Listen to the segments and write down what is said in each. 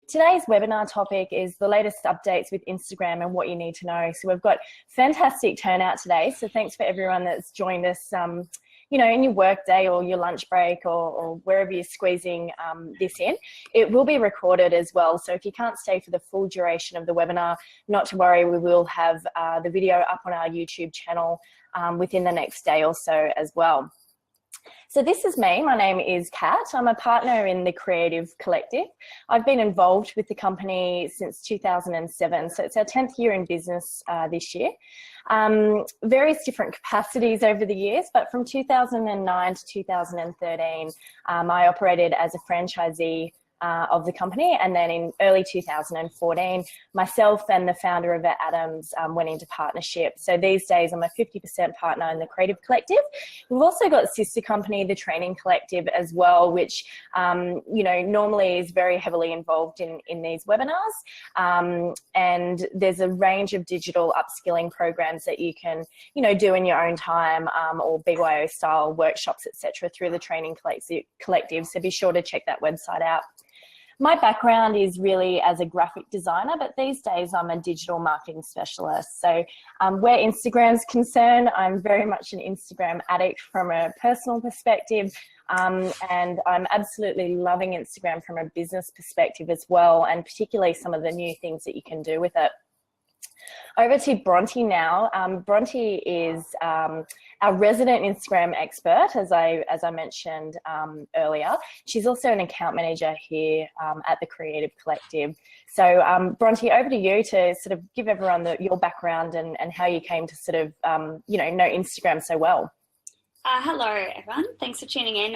Today's webinar topic is the latest updates with Instagram and what you need to know. So we've got fantastic turnout today. So thanks for everyone that's joined us, you know, in your work day or your lunch break or wherever you're squeezing this in. It will be recorded as well. So if you can't stay for the full duration of the webinar, not to worry, we will have the video up on our YouTube channel within the next day or so as well. So this is me. My name is Kat. I'm a partner in the Creative Collective. I've been involved with the company since 2007, so it's our 10th year in business this year. Various different capacities over the years, but from 2009 to 2013, I operated as a franchisee of the company, and then in early 2014 myself and the founder of it, Adams, went into partnership. So these days I'm a 50% partner in the Creative Collective. We've also got a sister company, the Training Collective, as well, which you know, normally is very heavily involved in these webinars, and there's a range of digital upskilling programs that you can, you know, do in your own time, or BYO style workshops, etc., through the Training Collective. So be sure to check that website out. My background is really as a graphic designer, but these days I'm a digital marketing specialist. So where Instagram's concerned, I'm very much an Instagram addict from a personal perspective, and I'm absolutely loving Instagram from a business perspective as well, and particularly some of the new things that you can do with it. Over to Bronte now. Bronte is our resident Instagram expert, as I mentioned earlier. She's also an account manager here at the Creative Collective. So Bronte, over to you to sort of give everyone your background and how you came to sort of you know Instagram so well. Hello everyone, thanks for tuning in.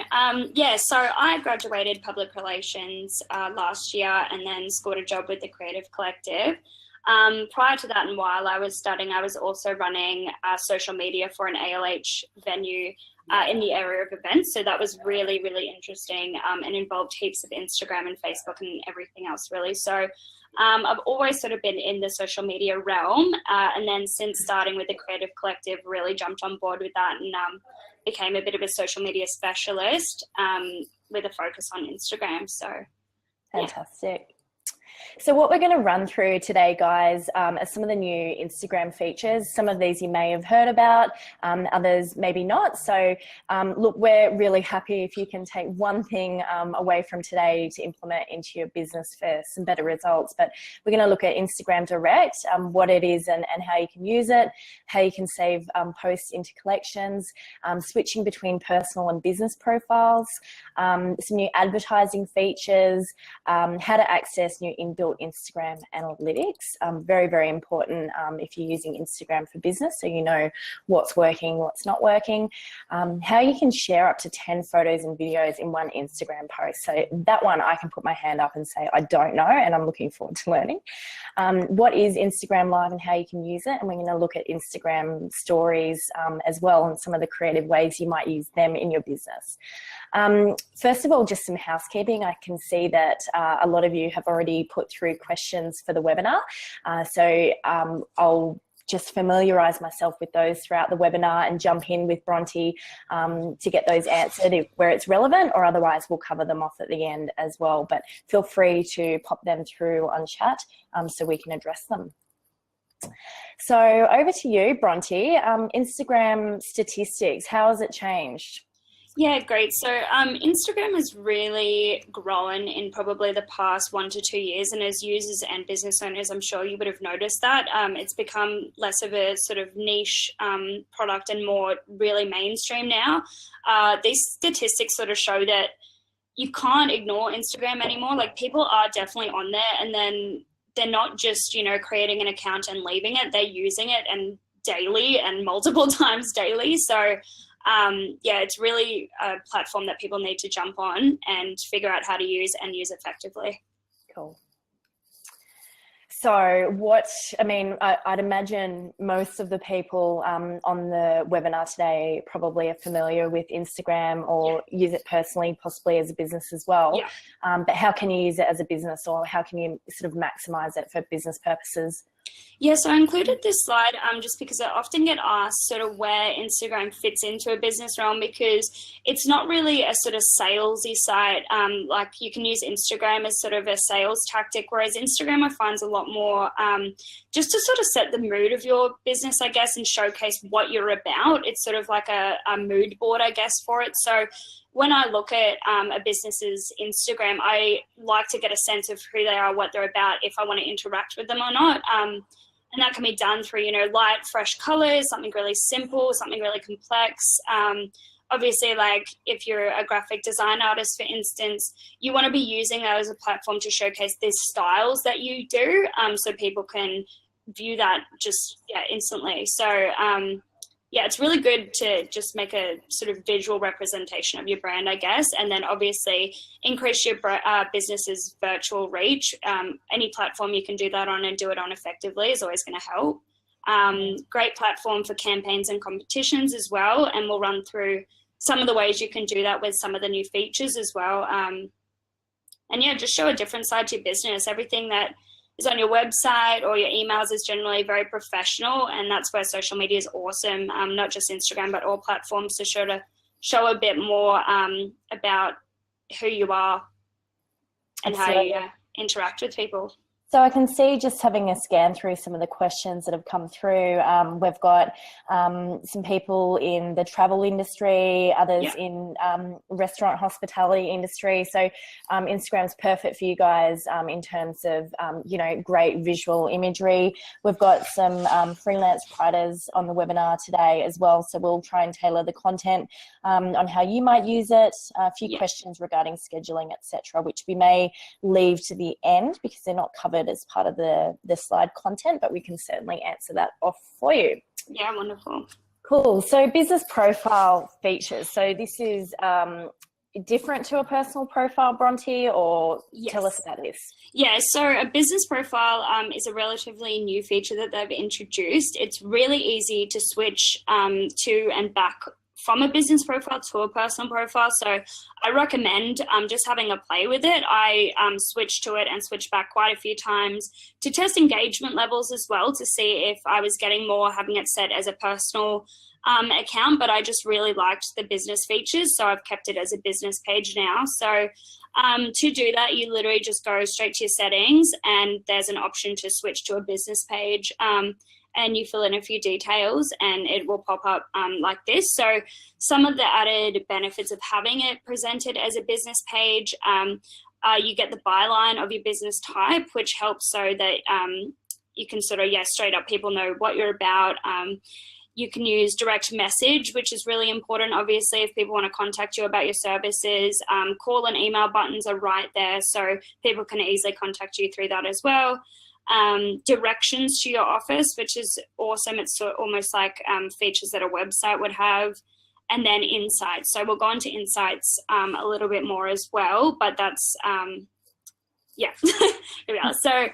Yeah, so I graduated public relations last year and then scored a job with the Creative Collective. Prior to that, and while I was studying, I was also running social media for an ALH venue in the area of events. So that was really, really interesting, and involved heaps of Instagram and Facebook and everything else really. So I've always sort of been in the social media realm, and then since starting with the Creative Collective, really jumped on board with that and became a bit of a social media specialist with a focus on Instagram. So fantastic. Yeah. So what we're going to run through today, guys, are some of the new Instagram features. Some of these you may have heard about, others maybe not. So look, we're really happy if you can take one thing away from today to implement into your business for some better results. But we're going to look at Instagram Direct, what it is and how you can use it, how you can save posts into collections, switching between personal and business profiles, some new advertising features, how to access new inbuilt Instagram analytics. Very, very important if you're using Instagram for business, so you know what's working, what's not working. How you can share up to 10 photos and videos in one Instagram post. So that one I can put my hand up and say I don't know, and I'm looking forward to learning. What is Instagram Live and how you can use it, and we're going to look at Instagram stories as well, and some of the creative ways you might use them in your business. First of all, just some housekeeping. I can see that a lot of you have already put through questions for the webinar. So I'll just familiarise myself with those throughout the webinar and jump in with Bronte to get those answered where it's relevant, or otherwise we'll cover them off at the end as well. But feel free to pop them through on chat so we can address them. So over to you, Bronte. Instagram statistics, how has it changed? Yeah, great. So Instagram has really grown in probably the past 1 to 2 years, and as users and business owners, I'm sure you would have noticed that it's become less of a sort of niche product and more really mainstream now. These statistics sort of show that you can't ignore Instagram anymore. Like, people are definitely on there, and then they're not just, you know, creating an account and leaving it. They're using it and daily and multiple times daily. So yeah, it's really a platform that people need to jump on and figure out how to use and use effectively. Cool. So I'd imagine most of the people on the webinar today probably are familiar with Instagram or use it personally, possibly as a business as well. Yeah. But how can you use it as a business, or how can you sort of maximize it for business purposes? Yeah, so I included this slide just because I often get asked sort of where Instagram fits into a business realm, because it's not really a sort of salesy site. Like you can use Instagram as sort of a sales tactic, whereas Instagram I find a lot more just to sort of set the mood of your business, I guess, and showcase what you're about. It's sort of like a mood board, I guess, for it. So when I look at a business's Instagram, I like to get a sense of who they are, what they're about, if I want to interact with them or not. And that can be done through, you know, light, fresh colors, something really simple, something really complex. Obviously, like if you're a graphic design artist, for instance, you want to be using that as a platform to showcase the styles that you do, so people can view that just instantly. So yeah, it's really good to just make a sort of visual representation of your brand, I guess, and then obviously increase your business's virtual reach. Any platform you can do that on and do it on effectively is always going to help. Great platform for campaigns and competitions as well, and we'll run through some of the ways you can do that with some of the new features as well. And yeah, just show a different side to your business. Everything that is on your website or your emails is generally very professional, and that's where social media is awesome, not just Instagram but all platforms, to show a bit more about who you are and Absolutely. how you interact with people. So I can see, just having a scan through some of the questions that have come through, we've got some people in the travel industry, others in restaurant hospitality industry. So Instagram's perfect for you guys in terms of, you know, great visual imagery. We've got some freelance writers on the webinar today as well. So we'll try and tailor the content on how you might use it. A few questions regarding scheduling, etc., which we may leave to the end because they're not covered as part of the slide content, but we can certainly answer that off for you. Yeah, wonderful. Cool. So business profile features. So this is different to a personal profile, Bronte, or tell us about this. Yeah, so a business profile is a relatively new feature that they've introduced. It's really easy to switch to and back from a business profile to a personal profile. So I recommend just having a play with it. I switched to it and switched back quite a few times to test engagement levels as well, to see if I was getting more having it set as a personal account, but I just really liked the business features, so I've kept it as a business page now. So to do that, you literally just go straight to your settings, and there's an option to switch to a business page. And you fill in a few details and it will pop up like this. So some of the added benefits of having it presented as a business page, you get the byline of your business type, which helps so that you can sort of, straight up people know what you're about. You can use direct message, which is really important, obviously, if people want to contact you about your services. Call and email buttons are right there, so people can easily contact you through that as well. Directions to your office, which is awesome. It's almost like features that a website would have. And then insights. So we'll go into insights a little bit more as well, but that's, here we are. So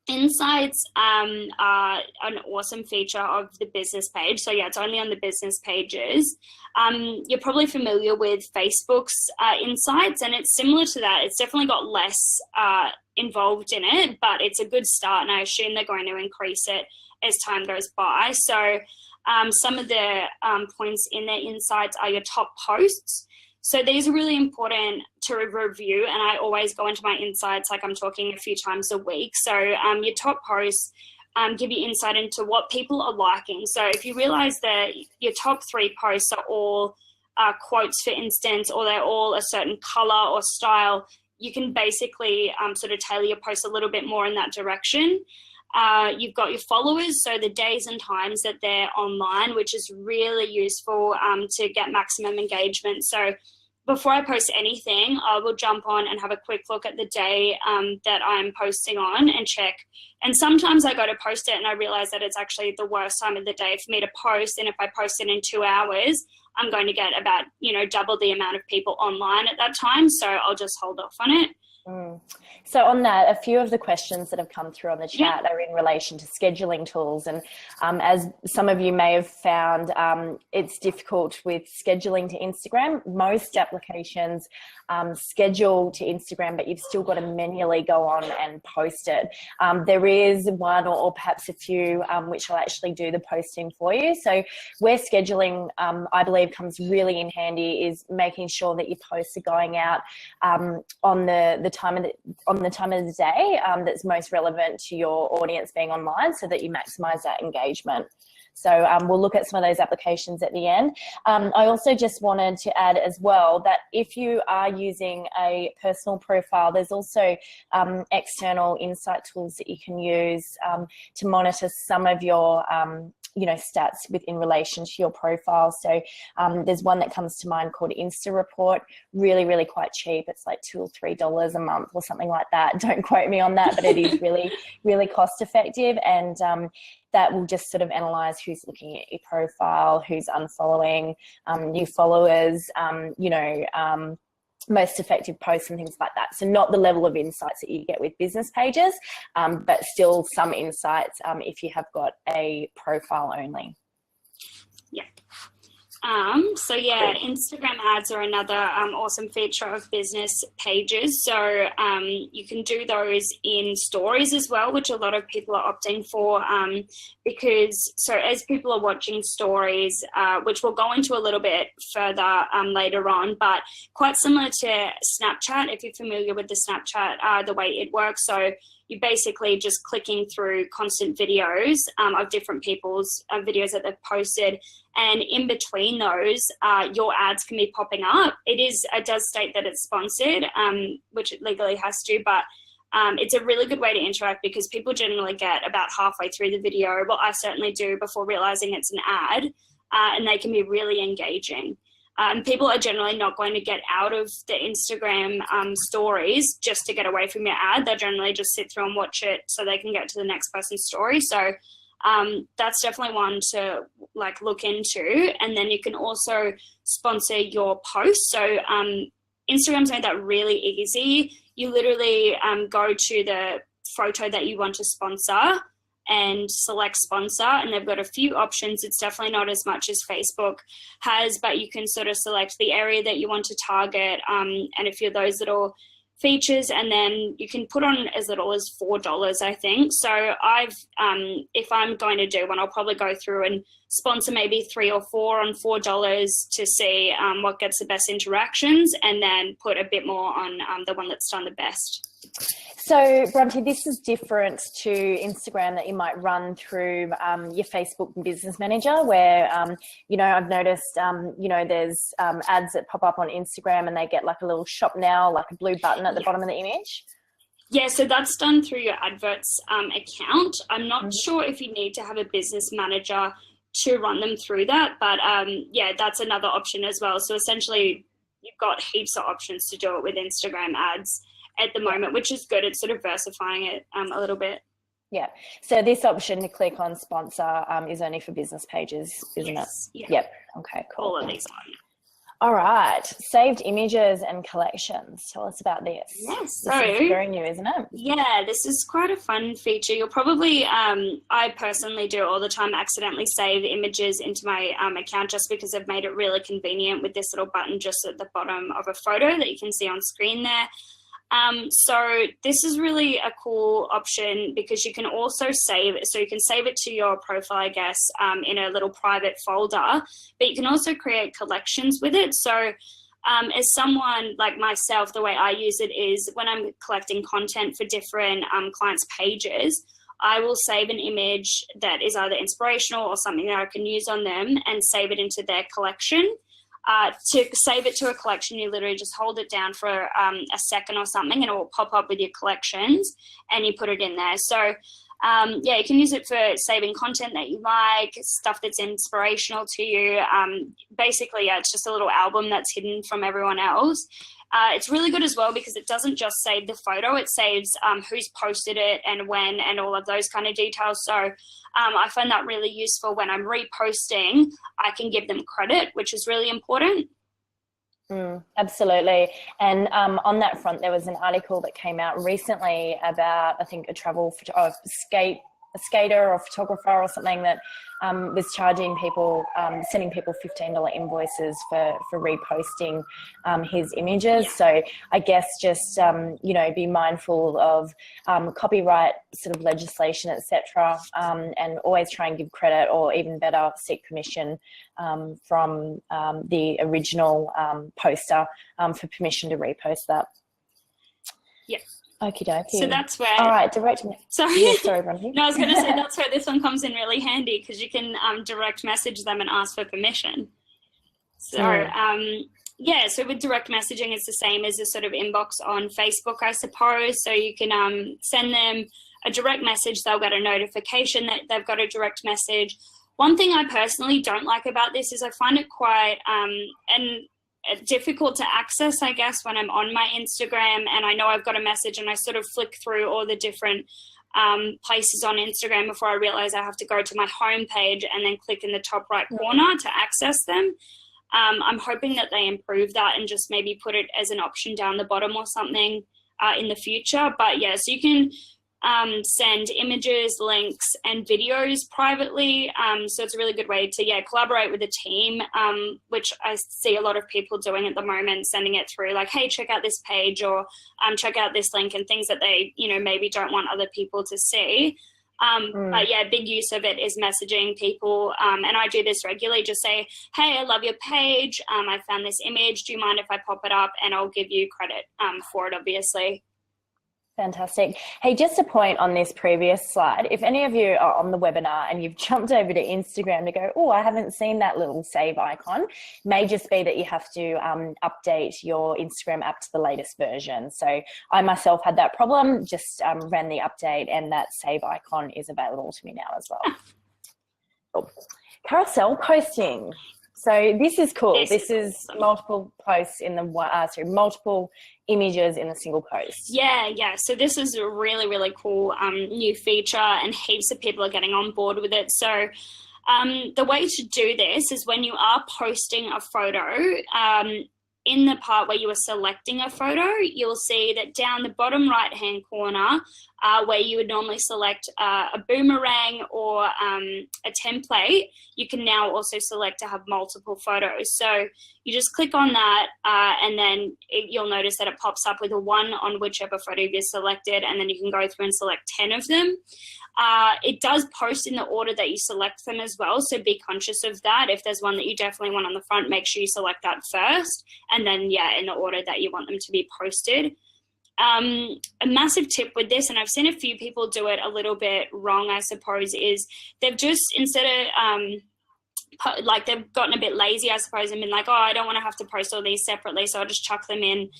insights are an awesome feature of the business page. So it's only on the business pages. You're probably familiar with Facebook's insights, and it's similar to that. It's definitely got less involved in it, but it's a good start, and I assume they're going to increase it as time goes by. So some of the points in their insights are your top posts. So these are really important to review, and I always go into my insights like I'm talking a few times a week. So your top posts give you insight into what people are liking. So if you realize that your top 3 posts are all quotes, for instance, or they're all a certain color or style, you can basically sort of tailor your posts a little bit more in that direction. You've got your followers, so the days and times that they're online, which is really useful to get maximum engagement. So before I post anything, I will jump on and have a quick look at the day that I'm posting on and check. And sometimes I go to post it and I realize that it's actually the worst time of the day for me to post. And if I post it in 2 hours, I'm going to get about, double the amount of people online at that time. So I'll just hold off on it. Mm. So on that, a few of the questions that have come through on the chat are in relation to scheduling tools. And as some of you may have found, it's difficult with scheduling to Instagram. Most applications schedule to Instagram, but you've still got to manually go on and post it. There is one or perhaps a few which will actually do the posting for you. So where scheduling, I believe, comes really in handy is making sure that your posts are going out on the time of the day that's most relevant to your audience being online, so that you maximize that engagement. So we'll look at some of those applications at the end. I also just wanted to add as well that if you are using a personal profile, there's also external insight tools that you can use to monitor some of your stats in relation to your profile. So there's one that comes to mind called Insta Report, really, really quite cheap. It's like $2 or $3 a month or something like that. Don't quote me on that, but it is really, really cost effective. And that will just sort of analyze who's looking at your profile, who's unfollowing, new followers, most effective posts and things like that. So not the level of insights that you get with business pages, but still some insights if you have got a profile only. Yeah. So yeah, Instagram ads are another awesome feature of business pages. So you can do those in stories as well, which a lot of people are opting for because as people are watching stories, which we'll go into a little bit further later on, but quite similar to Snapchat, if you're familiar with the Snapchat, the way it works. So you're basically just clicking through constant videos of different people's videos that they've posted. And in between those, your ads can be popping up. It does state that it's sponsored, which it legally has to, but it's a really good way to interact because people generally get about halfway through the video. Well, I certainly do before realizing it's an ad, and they can be really engaging. People are generally not going to get out of the Instagram stories just to get away from your ad. They generally just sit through and watch it so they can get to the next person's story. So that's definitely one to look into. And then you can also sponsor your posts. So Instagram's made that really easy. You literally go to the photo that you want to sponsor and select sponsor, and they've got a few options. It's definitely not as much as Facebook has, but you can sort of select the area that you want to target and a few of those little features, and then you can put on as little as $4, I think. So if I'm going to do one, I'll probably go through and sponsor maybe 3 or 4 on $4 to see what gets the best interactions, and then put a bit more on the one that's done the best. So, Bronte, this is different to Instagram that you might run through your Facebook Business Manager, where, I've noticed, there's ads that pop up on Instagram and they get like a little shop now, like a blue button at the bottom of the image. Yeah, so that's done through your adverts account. I'm not sure if you need to have a business manager to run them through that, but that's another option as well. So essentially, you've got heaps of options to do it with Instagram ads at the moment, which is good. It's sort of versifying it a little bit. Yeah. So this option to click on sponsor is only for business pages, isn't it? Yeah. Yep. Okay, cool. All of these are. All right. Saved images and collections. Tell us about this. Yes. This is very new, isn't it? Yeah, this is quite a fun feature. You'll probably, I personally do all the time, accidentally save images into my account just because I've made it really convenient with this little button just at the bottom of a photo that you can see on screen there. So this is really a cool option because you can also save it. So you can save it to your profile, I guess, in a little private folder, but you can also create collections with it. So as someone like myself, the way I use it is when I'm collecting content for different clients' pages, I will save an image that is either inspirational or something that I can use on them and save it into their collection. To save it to a collection, you literally just hold it down for a second or something and it will pop up with your collections and you put it in there. So you can use it for saving content that you like, stuff that's inspirational to you. Basically, it's just a little album that's hidden from everyone else. It's really good as well because it doesn't just save the photo, it saves who's posted it and when and all of those kind of details. So I find that really useful when I'm reposting. I can give them credit, which is really important. Absolutely. And on that front, there was an article that came out recently about, I think, a skater or photographer or something that was charging people, sending people $15 invoices for reposting his images. Yeah. So I guess just, be mindful of copyright sort of legislation, etc., and always try and give credit, or even better, seek permission from the original poster for permission to repost that. Yeah. Okie dokie. So that's where. All right, direct. Sorry. Yeah, sorry, Bronte. No, I was going to say that's where this one comes in really handy, because you can direct message them and ask for permission. So so with direct messaging, it's the same as a sort of inbox on Facebook, I suppose. So you can send them a direct message. They'll get a notification that they've got a direct message. One thing I personally don't like about this is I find it quite difficult to access, I guess, when I'm on my Instagram and I know I've got a message, and I sort of flick through all the different places on Instagram before I realize I have to go to my home page and then click in the top right corner to access them. I'm hoping that they improve that and just maybe put it as an option down the bottom or something in the future. But yeah, so you can send images, links, and videos privately. So it's a really good way to, collaborate with a team, which I see a lot of people doing at the moment, sending it through like, hey, check out this page, or check out this link, and things that they, maybe don't want other people to see. But yeah, big use of it is messaging people. And I do this regularly, just say, hey, I love your page. I found this image. Do you mind if I pop it up? And I'll give you credit for it, obviously. Fantastic. Hey, just a point on this previous slide. If any of you are on the webinar and you've jumped over to Instagram to go, oh, I haven't seen that little save icon, may just be that you have to update your Instagram app to the latest version. So I myself had that problem, just ran the update, and that save icon is available to me now as well. Cool. Carousel posting. So this is cool. This is multiple posts in the multiple images in a single post. Yeah. So this is a really, really cool new feature, and heaps of people are getting on board with it. So the way to do this is when you are posting a photo, in the part where you are selecting a photo, you'll see that down the bottom right-hand corner, where you would normally select a boomerang or a template, you can now also select to have multiple photos. So you just click on that, and then you'll notice that it pops up with a 1 on whichever photo you selected, and then you can go through and select 10 of them. It does post in the order that you select them as well, so be conscious of that. If there's one that you definitely want on the front, make sure you select that first, and then, in the order that you want them to be posted. A massive tip with this, and I've seen a few people do it a little bit wrong, I suppose, is they've just, instead of they've gotten a bit lazy, I suppose, and been like, oh, I don't want to have to post all these separately, so I'll just chuck them in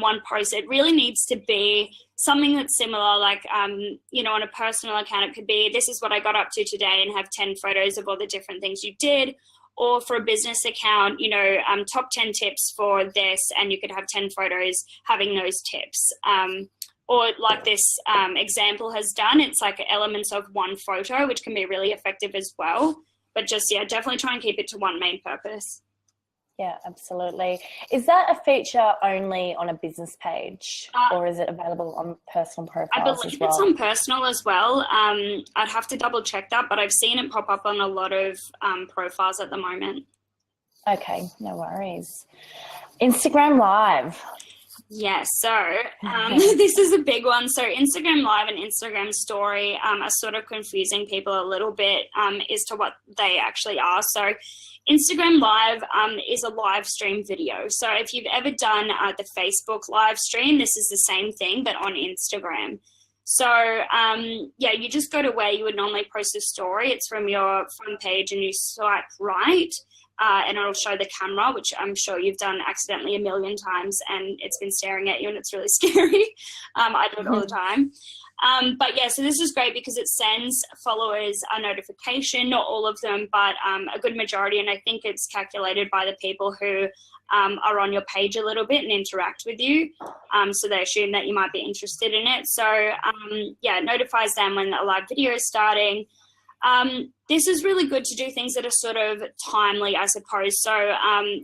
one post. It really needs to be something that's similar, like, on a personal account, it could be, this is what I got up to today, and have 10 photos of all the different things you did. Or for a business account, top 10 tips for this, and you could have 10 photos having those tips. Or like this example has done, it's like elements of one photo, which can be really effective as well. But just, definitely try and keep it to one main purpose. Yeah, absolutely. Is that a feature only on a business page, or is it available on personal profiles as well? I believe it's on personal as well. I'd have to double check that, but I've seen it pop up on a lot of profiles at the moment. Okay, no worries. Instagram Live. Yeah, so this is a big one. So Instagram Live and Instagram Story are sort of confusing people a little bit as to what they actually are. So Instagram Live is a live stream video. So if you've ever done the Facebook live stream, this is the same thing, but on Instagram. So, you just go to where you would normally post a story. It's from your front page, and you swipe right. And it'll show the camera, which I'm sure you've done accidentally a million times, and it's been staring at you, and it's really scary. I do it all the time. So this is great because it sends followers a notification, not all of them, but a good majority. And I think it's calculated by the people who are on your page a little bit and interact with you. So they assume that you might be interested in it. So, it notifies them when a live video is starting. This is really good to do things that are sort of timely, I suppose. So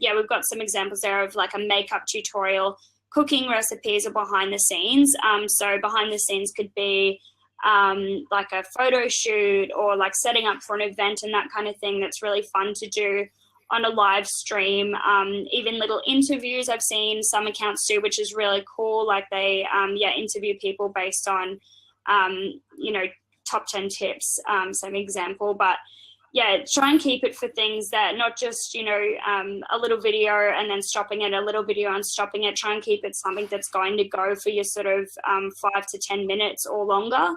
yeah, we've got some examples there of like a makeup tutorial, cooking recipes, or behind the scenes. So behind the scenes could be like a photo shoot or like setting up for an event and that kind of thing. That's really fun to do on a live stream. Even little interviews I've seen some accounts do, which is really cool. Like they interview people based on top 10 tips, same example. But yeah, try and keep it for things that not just, a little video and then stopping it, a little video and stopping it. Try and keep it something that's going to go for your sort of 5 to 10 minutes or longer.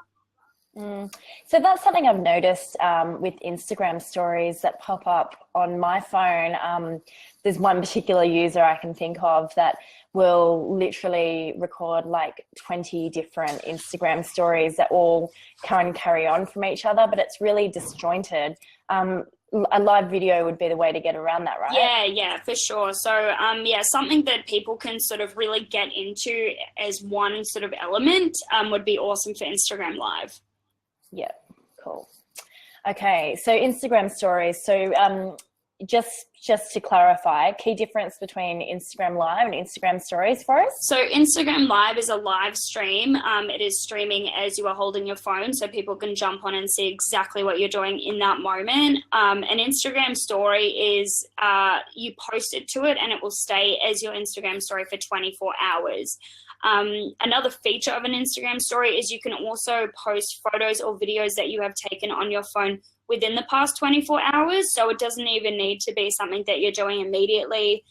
So that's something I've noticed with Instagram stories that pop up on my phone. There's one particular user I can think of that will literally record like 20 different Instagram stories that all kind of carry on from each other, but it's really disjointed. A live video would be the way to get around that, right? Yeah, for sure. So, something that people can sort of really get into as one sort of element would be awesome for Instagram Live. Yeah, cool. Okay, so Instagram stories. So just to clarify, key difference between Instagram Live and Instagram stories for us? So Instagram Live is a live stream. It is streaming as you are holding your phone, so people can jump on and see exactly what you're doing in that moment. An Instagram story is you post it to it and it will stay as your Instagram story for 24 hours. Another feature of an Instagram story is you can also post photos or videos that you have taken on your phone within the past 24 hours. So it doesn't even need to be something that you're doing immediately.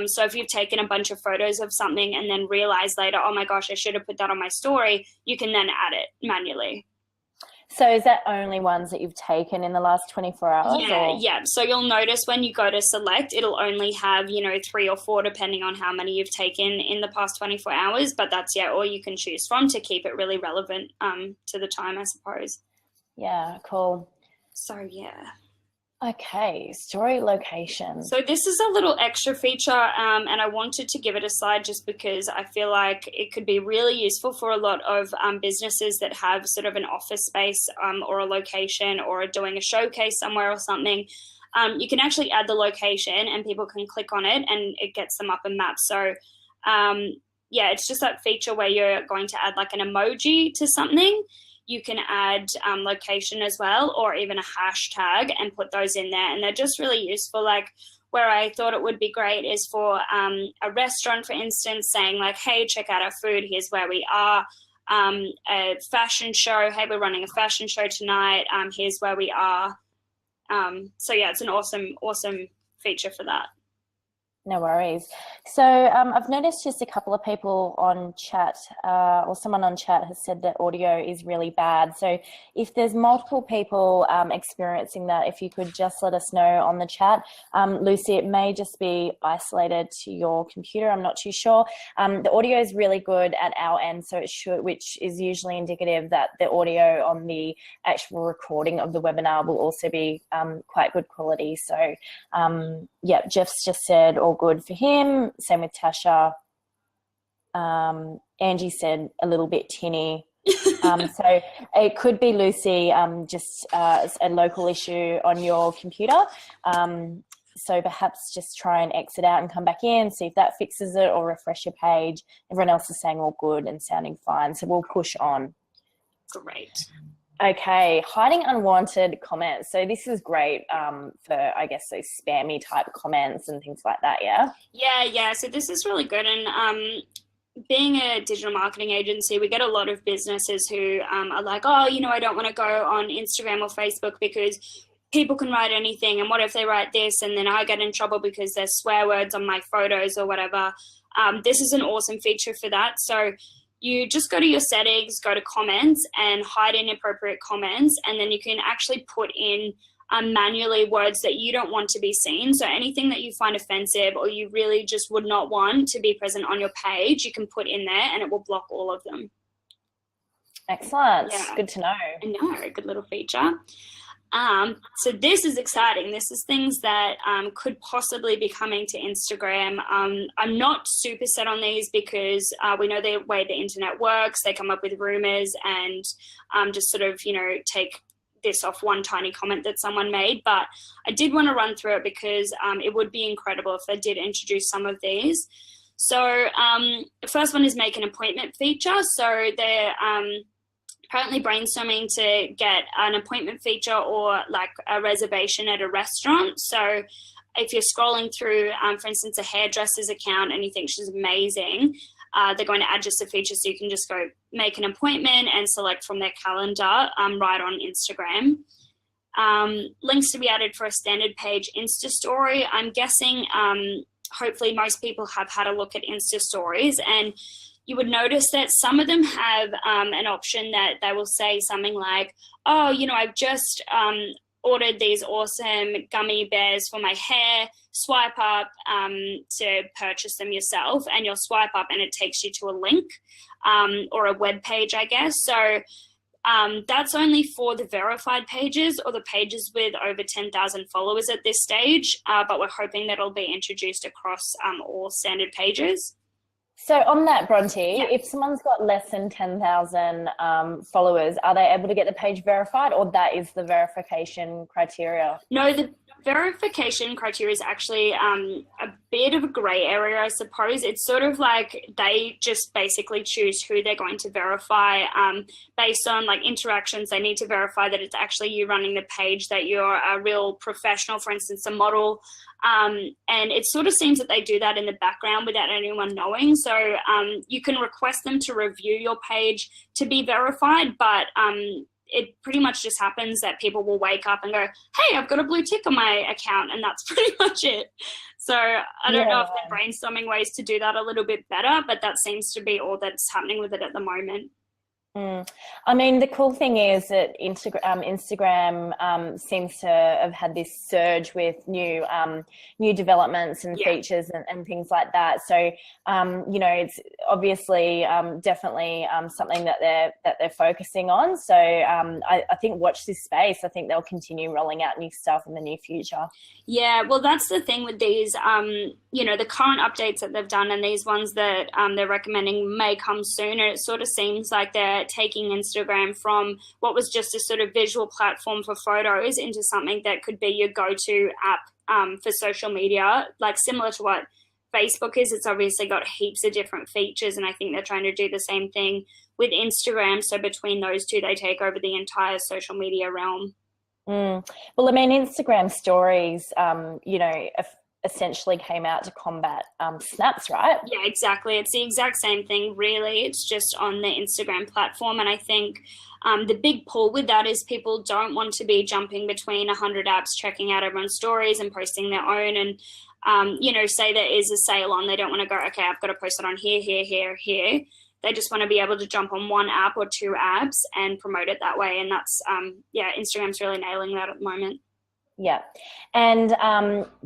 So if you've taken a bunch of photos of something and then realize later, oh my gosh, I should have put that on my story, you can then add it manually. So is that only ones that you've taken in the last 24 hours? Yeah. So you'll notice when you go to select, it'll only have, 3 or 4, depending on how many you've taken in the past 24 hours. But that's, all you can choose from to keep it really relevant to the time, I suppose. Yeah, cool. So, yeah. Okay, story location. So this is a little extra feature and I wanted to give it a slide just because I feel like it could be really useful for a lot of businesses that have sort of an office space or a location or are doing a showcase somewhere or something. You can actually add the location and people can click on it and it gets them up a map. So it's just that feature where you're going to add like an emoji to something. You can add location as well, or even a hashtag and put those in there. And they're just really useful. Like where I thought it would be great is for a restaurant, for instance, saying like, hey, check out our food. Here's where we are. A fashion show. Hey, we're running a fashion show tonight. Here's where we are. It's an awesome feature for that. No worries. So I've noticed just a couple of people on chat or someone on chat has said that audio is really bad. So if there's multiple people experiencing that, if you could just let us know on the chat. Lucy, it may just be isolated to your computer. I'm not too sure. The audio is really good at our end, so it should, which is usually indicative that the audio on the actual recording of the webinar will also be quite good quality. So Jeff's just said all good for him. Same with Tasha. Angie said a little bit tinny. So it could be, Lucy, just a local issue on your computer. So perhaps just try and exit out and come back in, see if that fixes it, or refresh your page. Everyone else is saying all good and sounding fine. So we'll push on. Great. Okay, hiding unwanted comments. So this is great for, I guess, those spammy type comments and things like that, yeah? Yeah. So this is really good. And being a digital marketing agency, we get a lot of businesses who are like, oh, I don't want to go on Instagram or Facebook because people can write anything. And what if they write this and then I get in trouble because there's swear words on my photos or whatever? This is an awesome feature for that. So you just go to your settings, go to comments and hide inappropriate comments. And then you can actually put in manually words that you don't want to be seen. So anything that you find offensive or you really just would not want to be present on your page, you can put in there and it will block all of them. Excellent. Yeah. Good to know. I know, good little feature. So this is exciting. This is things that could possibly be coming to Instagram. I'm not super set on these because we know the way the internet works. They come up with rumors and just sort of, take this off one tiny comment that someone made, but I did want to run through it because it would be incredible if they did introduce some of these. So the first one is make an appointment feature. So they're currently brainstorming to get an appointment feature or like a reservation at a restaurant. So if you're scrolling through, for instance, a hairdresser's account and you think she's amazing, they're going to add just a feature so you can just go make an appointment and select from their calendar right on Instagram. Links to be added for a standard page Insta story. I'm guessing hopefully most people have had a look at Insta stories, and you would notice that some of them have an option that they will say something like, oh, you know, I've just ordered these awesome gummy bears for my hair, swipe up to purchase them yourself, and you'll swipe up and it takes you to a link or a web page, I guess. So that's only for the verified pages or the pages with over 10,000 followers at this stage, but we're hoping that it'll be introduced across all standard pages. So on that, Bronte, if someone's got less than 10,000 followers, are they able to get the page verified, or that is the verification criteria? No, the verification criteria is actually a bit of a grey area, I suppose. It's sort of like they just basically choose who they're going to verify based on like interactions. They need to verify that it's actually you running the page, that you're a real professional, for instance, a model. And it sort of seems that they do that in the background without anyone knowing. So you can request them to review your page to be verified, but it pretty much just happens that people will wake up and go, hey, I've got a blue tick on my account, and that's pretty much it. So I don't know if they're brainstorming ways to do that a little bit better, but that seems to be all that's happening with it at the moment. I mean, the cool thing is that Instagram seems to have had this surge with new developments and features and things like that. So, you know, it's obviously definitely something that they're focusing on. So I think watch this space. I think they'll continue rolling out new stuff in the near future. Yeah, well, that's the thing with these, you know, the current updates that they've done and these ones that they're recommending may come soon. And it sort of seems like they're taking Instagram from what was just a sort of visual platform for photos into something that could be your go-to app for social media, like similar to what Facebook is. It's obviously got heaps of different features, and I think they're trying to do the same thing with Instagram. So between those two, they take over the entire social media realm. Well, I mean, Instagram stories, you know, essentially came out to combat snaps, right? Yeah, exactly. It's the exact same thing, really. It's just on the Instagram platform. And I think the big pull with that is people don't want to be jumping between 100 apps, checking out everyone's stories and posting their own. And, you know, say there is a sale on, they don't want to go, okay, I've got to post it on here, here, here, here. They just want to be able to jump on one app or two apps and promote it that way. And that's, Instagram's really nailing that at the moment. Yeah. And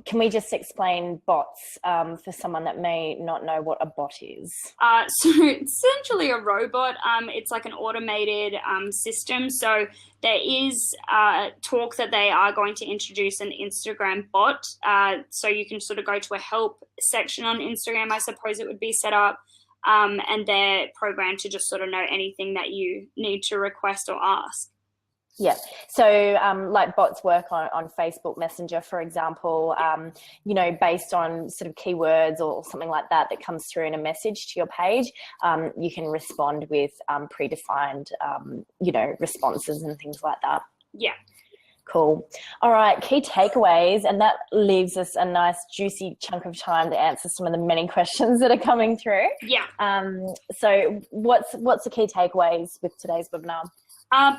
can we just explain bots for someone that may not know what a bot is? So it's essentially a robot. It's like an automated system. So there is talk that they are going to introduce an Instagram bot. So you can sort of go to a help section on Instagram, I suppose it would be set up. And they're programmed to just sort of know anything that you need to request or ask. Yeah. So like bots work on Facebook Messenger, for example, you know, based on sort of keywords or something like that comes through in a message to your page, you can respond with predefined, you know, responses and things like that. Yeah. Cool. All right, key takeaways, and that leaves us a nice juicy chunk of time to answer some of the many questions that are coming through. Yeah. So what's the key takeaways with today's webinar?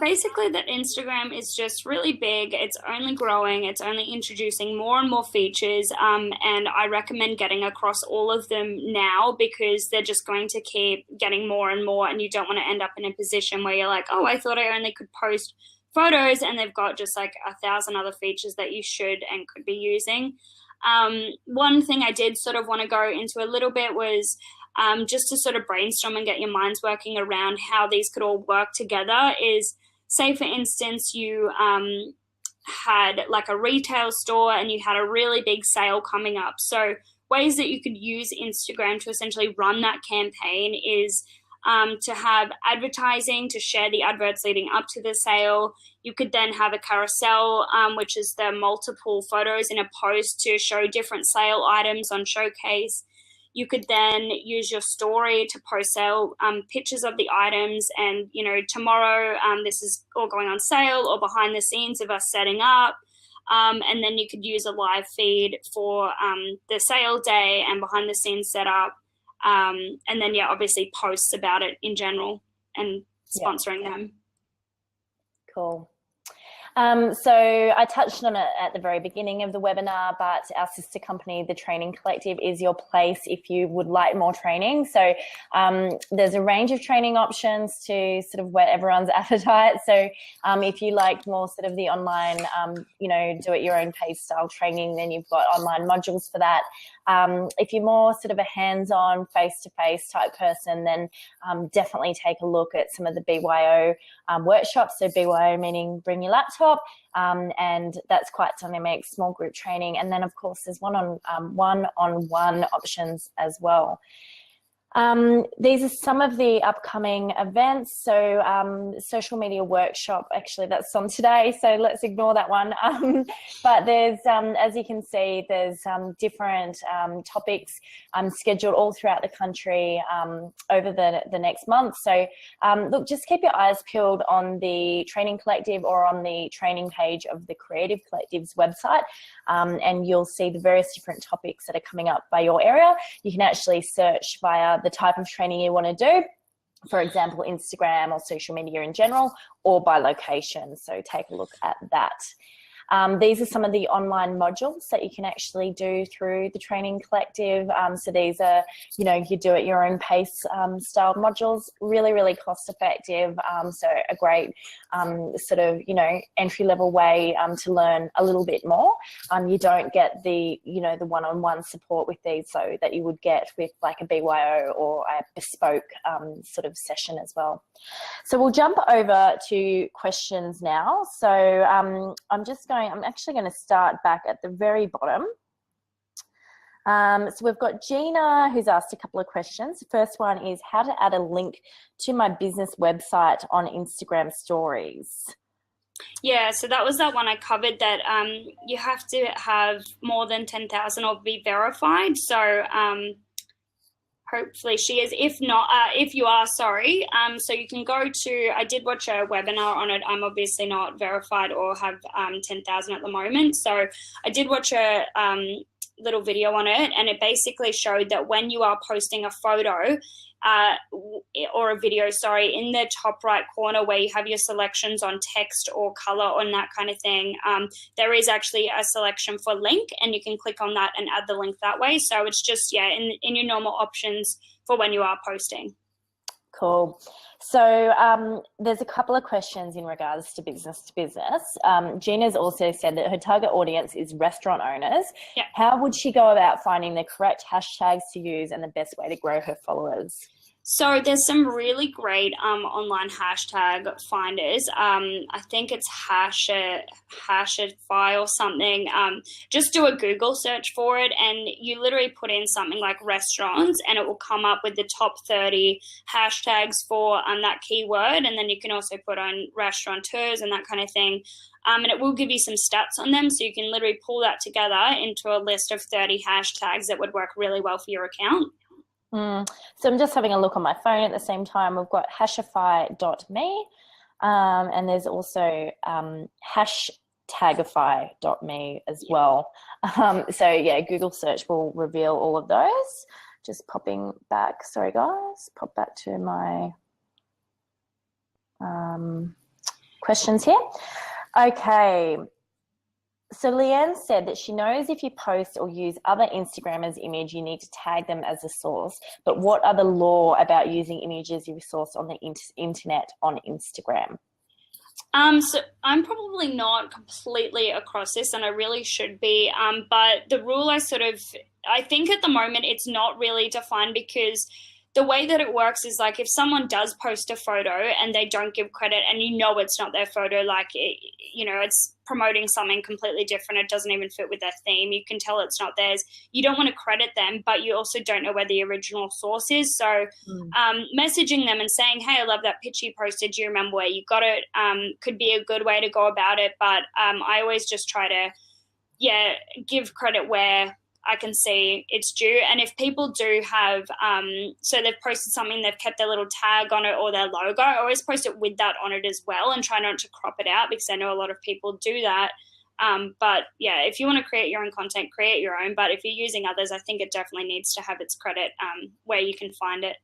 Basically that Instagram is just really big. It's only growing. It's only introducing more and more features. And I recommend getting across all of them now because they're just going to keep getting more and more. And you don't want to end up in a position where you're like, oh, I thought I only could post photos, and they've got just like 1,000 other features that you should and could be using. One thing I did sort of want to go into a little bit was just to sort of brainstorm and get your minds working around how these could all work together is, say, for instance, you had like a retail store and you had a really big sale coming up. So ways that you could use Instagram to essentially run that campaign is to have advertising to share the adverts leading up to the sale. You could then have a carousel, which is the multiple photos in a post to show different sale items on Showcase. You could then use your story to post sale pictures of the items and, tomorrow this is all going on sale, or behind the scenes of us setting up. And then you could use a live feed for the sale day and behind the scenes setup. And then, obviously posts about it in general and sponsoring them. Cool. So I touched on it at the very beginning of the webinar, but our sister company, the Training Collective, is your place if you would like more training. So there's a range of training options to sort of whet everyone's appetite. So if you like more sort of the online, do it your own pace style training, then you've got online modules for that. If you're more sort of a hands-on, face-to-face type person, then definitely take a look at some of the BYO workshops. So BYO meaning bring your laptop, and that's quite dynamic, small group training. And then, of course, there's one-on-one options as well. These are some of the upcoming events. So social media workshop, actually that's on today, so let's ignore that one. But there's, as you can see, there's different topics scheduled all throughout the country over the next month. So look, just keep your eyes peeled on the Training Collective or on the training page of the Creative Collective's website, and you'll see the various different topics that are coming up by your area. You can actually search via the type of training you want to do, for example, Instagram or social media in general, or by location. So take a look at that. These are some of the online modules that you can actually do through the Training Collective. So these are, you do at your own pace style modules, really, really cost effective. So a great sort of, entry-level way to learn a little bit more. You don't get the, the one-on-one support with these, so that you would get with like a BYO or a bespoke sort of session as well. So we'll jump over to questions now. So I'm actually going to start back at the very bottom. So we've got Gina, who's asked a couple of questions. The first one is how to add a link to my business website on Instagram stories. Yeah, so that was that one I covered, that you have to have more than 10,000 or be verified. So hopefully she is. If not, if you are, sorry. So you can go to, I did watch a webinar on it. I'm obviously not verified or have 10,000 at the moment. So I did watch a little video on it, and it basically showed that when you are posting a photo or a video, in the top right corner where you have your selections on text or color and that kind of thing, there is actually a selection for link, and you can click on that and add the link that way. So it's just, in your normal options for when you are posting. Cool. So there's a couple of questions in regards to business. Gina's also said that her target audience is restaurant owners. Yeah. How would she go about finding the correct hashtags to use and the best way to grow her followers? So there's some really great online hashtag finders. I think it's Hashify or something. Just do a Google search for it, and you literally put in something like restaurants, and it will come up with the top 30 hashtags for that keyword. And then you can also put on restaurateurs and that kind of thing. And it will give you some stats on them, so you can literally pull that together into a list of 30 hashtags that would work really well for your account. So I'm just having a look on my phone at the same time. We've got hashify.me, and there's also hashtagify.me as well. So yeah, Google search will reveal all of those. Just popping back, sorry guys, pop back to my questions here. Okay. So Leanne said that she knows if you post or use other Instagrammers' image, you need to tag them as a source. But what are the law about using images you source on the internet on Instagram? So I'm probably not completely across this, and I really should be. But the rule I think at the moment it's not really defined, because the way that it works is like if someone does post a photo and they don't give credit and you know it's not their photo, like, it's promoting something completely different, it doesn't even fit with their theme, you can tell it's not theirs, you don't want to credit them, but you also don't know where the original source is. So messaging them and saying, hey, I love that picture you posted, do you remember where you got it, could be a good way to go about it. But I always just try to give credit where I can see it's due. And if people do have, so they've posted something, they've kept their little tag on it or their logo, I always post it with that on it as well and try not to crop it out, because I know a lot of people do that. But yeah, if you want to create your own content, create your own. But if you're using others, I think it definitely needs to have its credit where you can find it.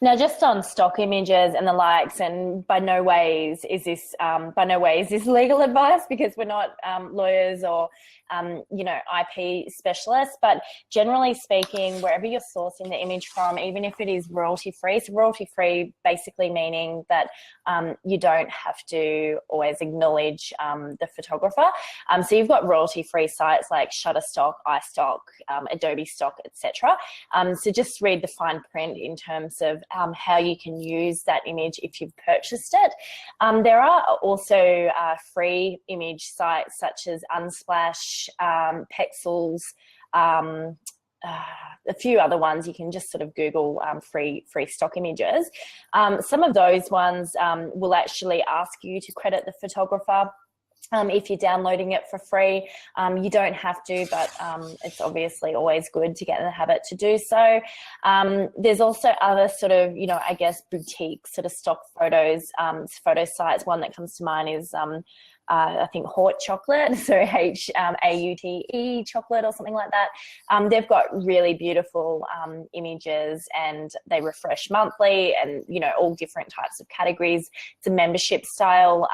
Now, just on stock images and the likes, and by no ways is this legal advice, because we're not lawyers or IP specialists, but generally speaking, wherever you're sourcing the image from, even if it is royalty-free, so royalty-free basically meaning that you don't have to always acknowledge the photographer. So you've got royalty-free sites like Shutterstock, iStock, Adobe Stock, etc. So just read the fine print in terms of how you can use that image if you've purchased it. There are also free image sites such as Unsplash, Pexels, a few other ones. You can just sort of Google free stock images. Some of those ones will actually ask you to credit the photographer. If you're downloading it for free, you don't have to, but it's obviously always good to get in the habit to do so. There's also other sort of, I guess, boutique sort of stock photos, photo sites. One that comes to mind is I think Haute Chocolate, so Haute chocolate or something like that. They've got really beautiful images, and they refresh monthly, and all different types of categories. It's a membership style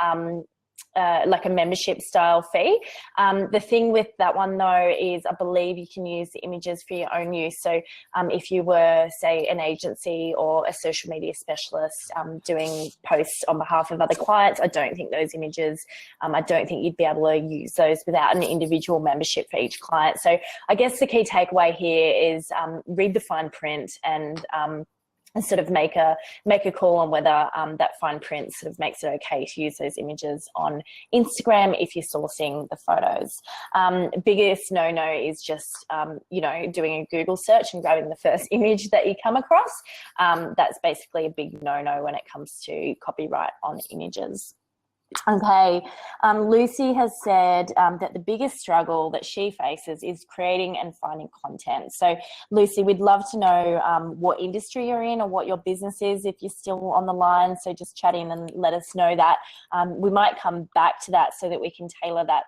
like a membership style fee. The thing with that one though is I believe you can use the images for your own use. So if you were, say, an agency or a social media specialist doing posts on behalf of other clients, I don't think those images, I don't think you'd be able to use those without an individual membership for each client. So I guess the key takeaway here is read the fine print and sort of make a call on whether that fine print sort of makes it okay to use those images on Instagram if you're sourcing the photos. Biggest no-no is just, doing a Google search and grabbing the first image that you come across. That's basically a big no-no when it comes to copyright on images. Okay, Lucy has said that the biggest struggle that she faces is creating and finding content. So, Lucy, we'd love to know what industry you're in or what your business is if you're still on the line. So just chat in and let us know that. We might come back to that so that we can tailor that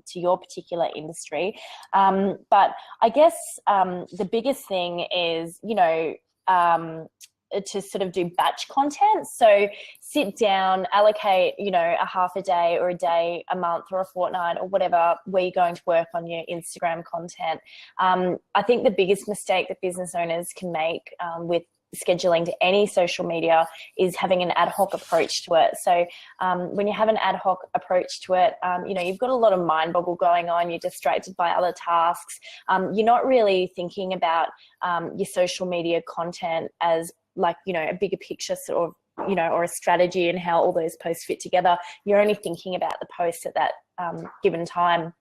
to your particular industry. But I guess the biggest thing is, to sort of do batch content. So sit down, allocate, a half a day or a day, a month or a fortnight or whatever, where you're going to work on your Instagram content. I think the biggest mistake that business owners can make with scheduling to any social media is having an ad hoc approach to it. So when you have an ad hoc approach to it, you've got a lot of mind boggle going on, you're distracted by other tasks. You're not really thinking about your social media content as like, a bigger picture sort of, or a strategy and how all those posts fit together. You're only thinking about the post at that given time.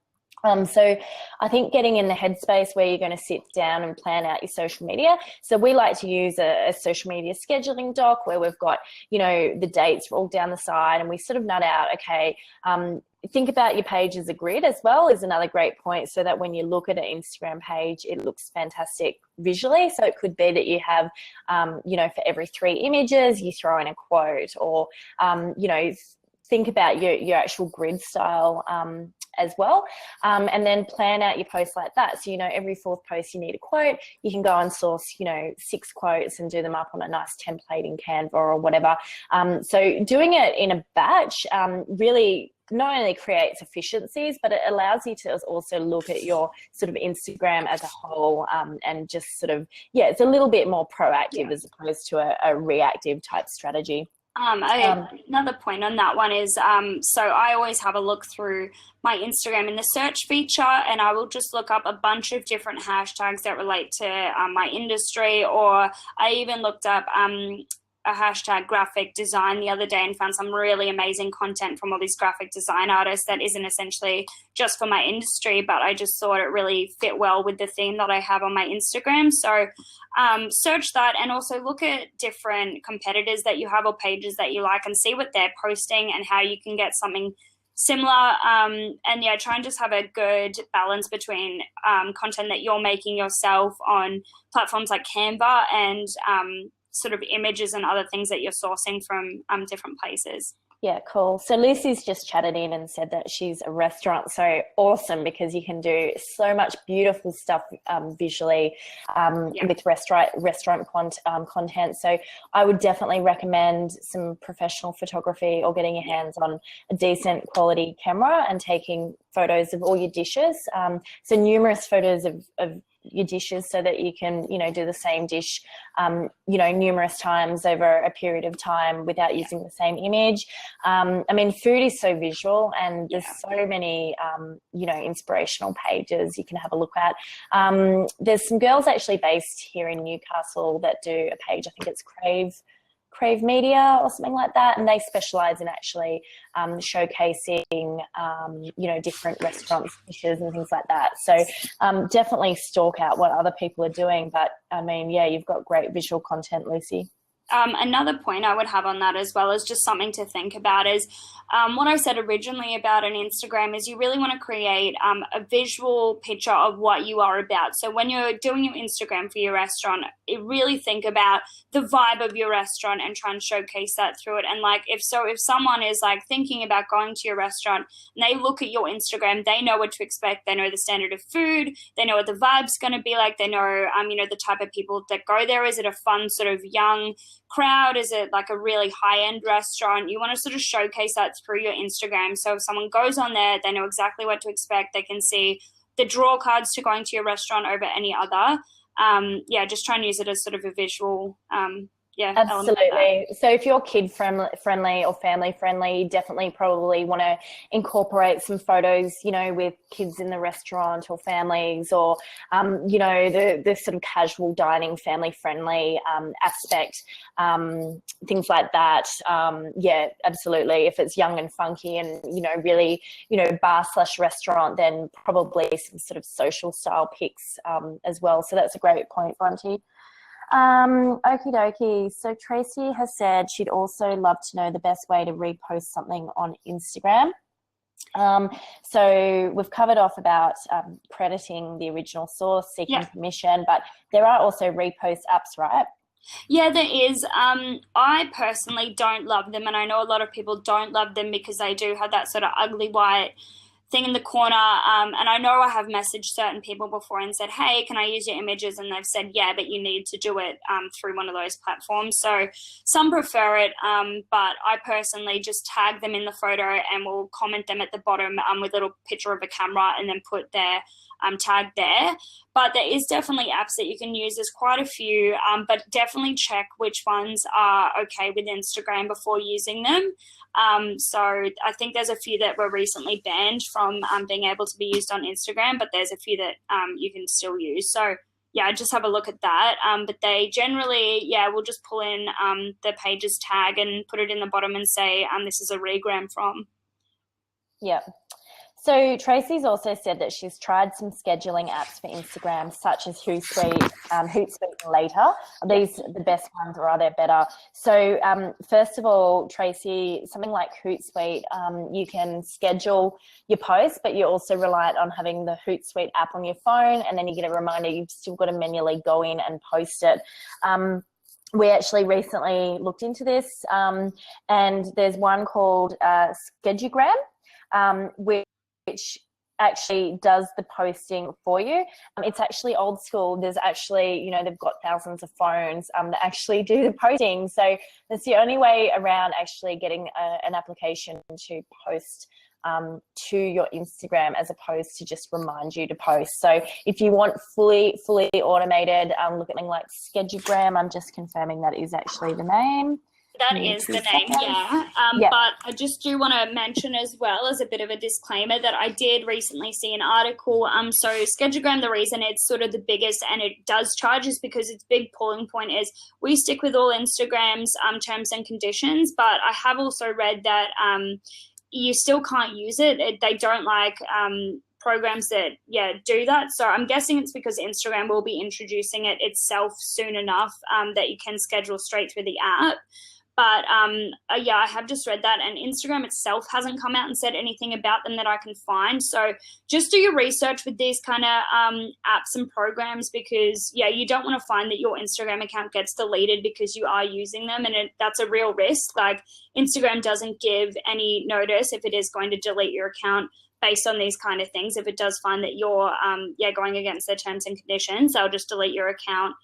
So I think getting in the headspace where you're going to sit down and plan out your social media. So we like to use a social media scheduling doc where we've got, the dates all down the side, and we sort of nut out, okay, think about your page as a grid as well is another great point, so that when you look at an Instagram page, it looks fantastic visually. So it could be that you have, for every 3 images, you throw in a quote, or, think about your actual grid style as well, and then plan out your posts like that. So, every 4th post you need a quote. You can go and source, 6 quotes and do them up on a nice template in Canva or whatever. So doing it in a batch really not only creates efficiencies, but it allows you to also look at your sort of Instagram as a whole, and just sort of, it's a little bit more proactive as opposed to a reactive type strategy. Another point on that one is, so I always have a look through my Instagram in the search feature, and I will just look up a bunch of different hashtags that relate to my industry, or I even looked up a hashtag graphic design the other day and found some really amazing content from all these graphic design artists that isn't essentially just for my industry, but I just thought it really fit well with the theme that I have on my Instagram. So search that, and also look at different competitors that you have or pages that you like and see what they're posting and how you can get something similar. And yeah, try and just have a good balance between content that you're making yourself on platforms like Canva and sort of images and other things that you're sourcing from different places. Yeah, cool. So Lucy's just chatted in and said that she's a restaurant. So awesome, because you can do so much beautiful stuff visually with restaurant content. So I would definitely recommend some professional photography or getting your hands on a decent quality camera and taking photos of all your dishes. So numerous photos of your dishes so that you can, do the same dish, numerous times over a period of time without using the same image. I mean, food is so visual, and there's so many, inspirational pages you can have a look at. There's some girls actually based here in Newcastle that do a page, I think it's Crave Media or something like that, and they specialize in actually showcasing different restaurants, dishes and things like that. So definitely stalk out what other people are doing, but I mean, yeah, you've got great visual content, Lucy. Another point I would have on that as well is just something to think about is what I said originally about an Instagram is you really want to create a visual picture of what you are about. So when you're doing your Instagram for your restaurant, really think about the vibe of your restaurant and try and showcase that through it. And if someone is thinking about going to your restaurant and they look at your Instagram, they know what to expect. They know the standard of food. They know what the vibe's going to be like. They know, the type of people that go there. Is it a fun sort of young crowd? Is it like a really high-end restaurant? You want to sort of showcase that through your Instagram. So if someone goes on there, they know exactly what to expect. They can see the draw cards to going to your restaurant over any other. Just try and use it as sort of a visual absolutely. So if you're kid friendly or family friendly, you definitely probably want to incorporate some photos, with kids in the restaurant or families, or the sort of casual dining, family friendly aspect, things like that. Absolutely. If it's young and funky and really bar/restaurant, then probably some sort of social style pics as well. So that's a great point, Bronte. Okie dokie. So Tracy has said she'd also love to know the best way to repost something on Instagram. So we've covered off about crediting the original source, seeking permission, but there are also repost apps, right? Yeah, there is. I personally don't love them, and I know a lot of people don't love them because they do have that sort of ugly white thing in the corner, and I know I have messaged certain people before and said, hey, can I use your images? And they've said, yeah, but you need to do it through one of those platforms. So some prefer it, but I personally just tag them in the photo and will comment them at the bottom with a little picture of a camera and then put their tag there. But there is definitely apps that you can use. There's quite a few, but definitely check which ones are okay with Instagram before using them. So I think there's a few that were recently banned from being able to be used on Instagram, but there's a few that you can still use. So yeah, just have a look at that. But they generally, will just pull in the page's tag and put it in the bottom and say, this is a regram from. Yeah. So Tracy's also said that she's tried some scheduling apps for Instagram, such as Hootsuite and Later. Are these the best ones, or are they better? So first of all, Tracy, something like Hootsuite, you can schedule your posts, but you're also reliant on having the Hootsuite app on your phone, and then you get a reminder you've still got to manually go in and post it. We actually recently looked into this, and there's one called Schedugram, which actually does the posting for you. It's actually old school. There's actually, they've got thousands of phones that actually do the posting. So that's the only way around actually getting an application to post to your Instagram, as opposed to just remind you to post. So if you want fully automated, look at something like Schedugram. I'm just confirming that is actually the name. That is the name, yeah. But I just do want to mention as well as a bit of a disclaimer that I did recently see an article. So Schedulegram, the reason it's sort of the biggest and it does charge is because its big pulling point is we stick with all Instagram's terms and conditions. But I have also read that you still can't use it. They don't like programs that do that. So I'm guessing it's because Instagram will be introducing it itself soon enough that you can schedule straight through the app. But I have just read that, and Instagram itself hasn't come out and said anything about them that I can find. So just do your research with these kind of apps and programs, because you don't want to find that your Instagram account gets deleted because you are using them, and that's a real risk. Like, Instagram doesn't give any notice if it is going to delete your account based on these kind of things. If it does find that you're going against their terms and conditions, they'll just delete your account.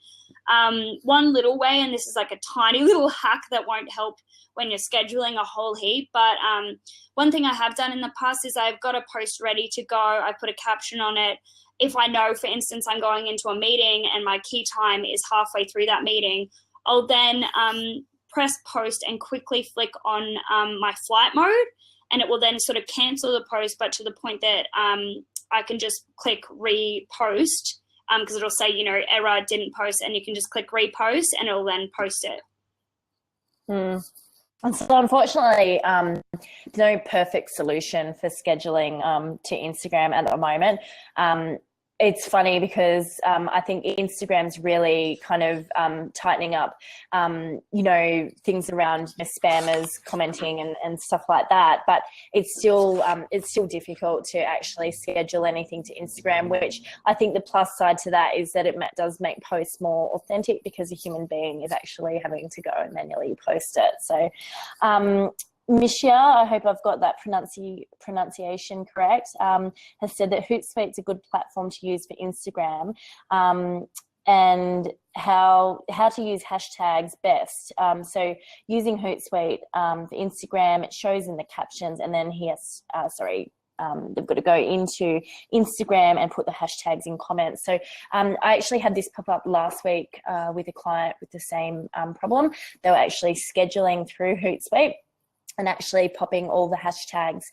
One little way, and this is like a tiny little hack that won't help when you're scheduling a whole heap, but one thing I have done in the past is I've got a post ready to go. I put a caption on it. If I know, for instance, I'm going into a meeting and my key time is halfway through that meeting, I'll then press post and quickly flick on my flight mode, and it will then sort of cancel the post, but to the point that I can just click repost, because it'll say, error, didn't post, and you can just click repost and it'll then post it. And so unfortunately, no perfect solution for scheduling to Instagram at the moment. It's funny because I think Instagram's really kind of tightening up, things around spammers commenting and stuff like that. But it's still difficult to actually schedule anything to Instagram, which I think the plus side to that is that it does make posts more authentic because a human being is actually having to go and manually post it. So, Mishia, I hope I've got that pronunciation correct, has said that Hootsuite's a good platform to use for Instagram, and how to use hashtags best. So using Hootsuite for Instagram, it shows in the captions, and then they've got to go into Instagram and put the hashtags in comments. So I actually had this pop up last week with a client with the same problem. They were actually scheduling through Hootsuite and actually popping all the hashtags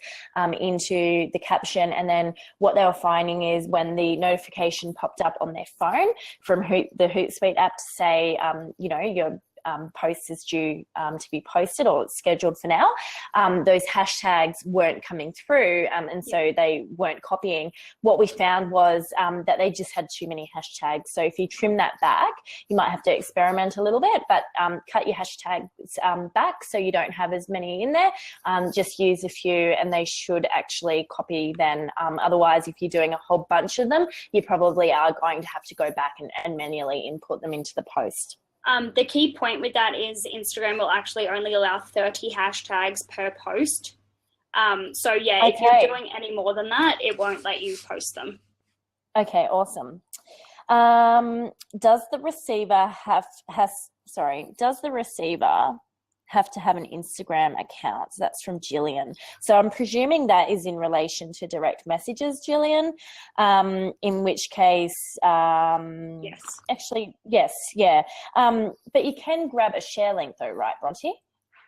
into the caption. And then what they were finding is when the notification popped up on their phone from the Hootsuite app to say, your post is due to be posted, or it's scheduled for now, those hashtags weren't coming through, and so they weren't copying. What we found was that they just had too many hashtags. So if you trim that back, you might have to experiment a little bit, but cut your hashtags back so you don't have as many in there. Just use a few and they should actually copy then. Otherwise, if you're doing a whole bunch of them, you probably are going to have to go back and manually input them into the post. The key point with that is Instagram will actually only allow 30 hashtags per post. If you're doing any more than that, it won't let you post them. Okay, awesome. Does the receiver have to have an Instagram account? So that's from Jillian. So I'm presuming that is in relation to direct messages, Jillian, in which case, yes. Actually, yes, yeah. But you can grab a share link though, right, Bronte?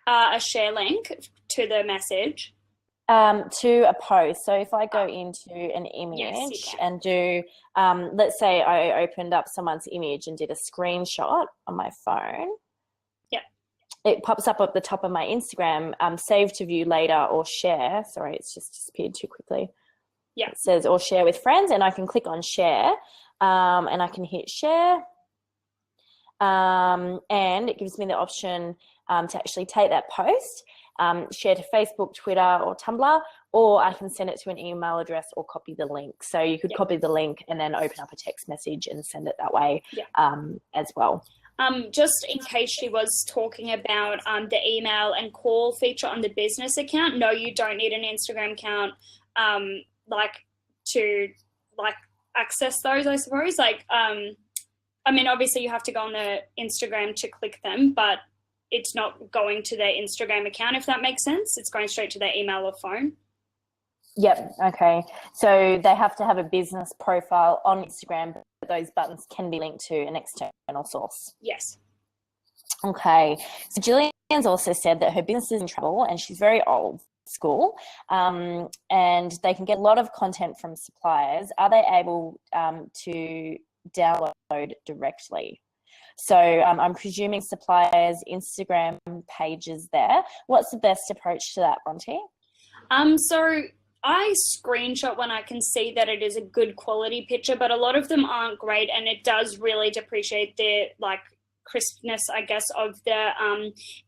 A share link to the message? To a post. So if I go into an image and do, let's say I opened up someone's image and did a screenshot on my phone. It pops up at the top of my Instagram, save to view later or share. Sorry, it's just disappeared too quickly. Yeah. It says or share with friends, and I can click on share, and I can hit share. And it gives me the option to actually take that post, share to Facebook, Twitter, or Tumblr, or I can send it to an email address or copy the link. So you could copy the link and then open up a text message and send it that way as well. Just in case she was talking about the email and call feature on the business account, no, you don't need an Instagram account to access those, I suppose. Obviously you have to go on the Instagram to click them, but it's not going to their Instagram account, if that makes sense. It's going straight to their email or phone. Yep. Okay. So they have to have a business profile on Instagram, but those buttons can be linked to an external source. Yes. Okay. So Jillian also said that her business is in trouble and she's very old school, and they can get a lot of content from suppliers. Are they able to download directly? So I'm presuming suppliers' Instagram pages there. What's the best approach to that, Bronte? So I screenshot when I can see that it is a good quality picture, but a lot of them aren't great, and it does really depreciate the crispness, I guess, of the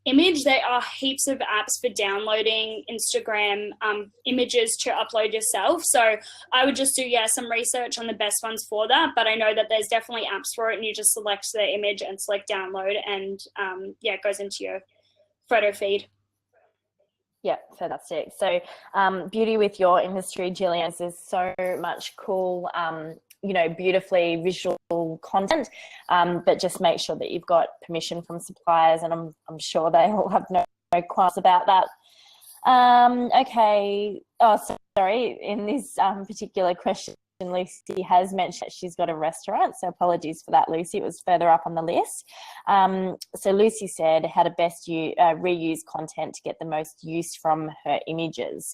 image. There are heaps of apps for downloading Instagram images to upload yourself. So I would just do, some research on the best ones for that. But I know that there's definitely apps for it, and you just select the image and select download, and it goes into your photo feed. Yeah, fantastic. So beauty with your industry, Gillian, is there's so much cool, beautifully visual content, but just make sure that you've got permission from suppliers, and I'm sure they all have no qualms about that. Okay. Oh, sorry. In this particular question, Lucy has mentioned that she's got a restaurant, so apologies for that, Lucy. It was further up on the list. So Lucy said how to best reuse content to get the most use from her images.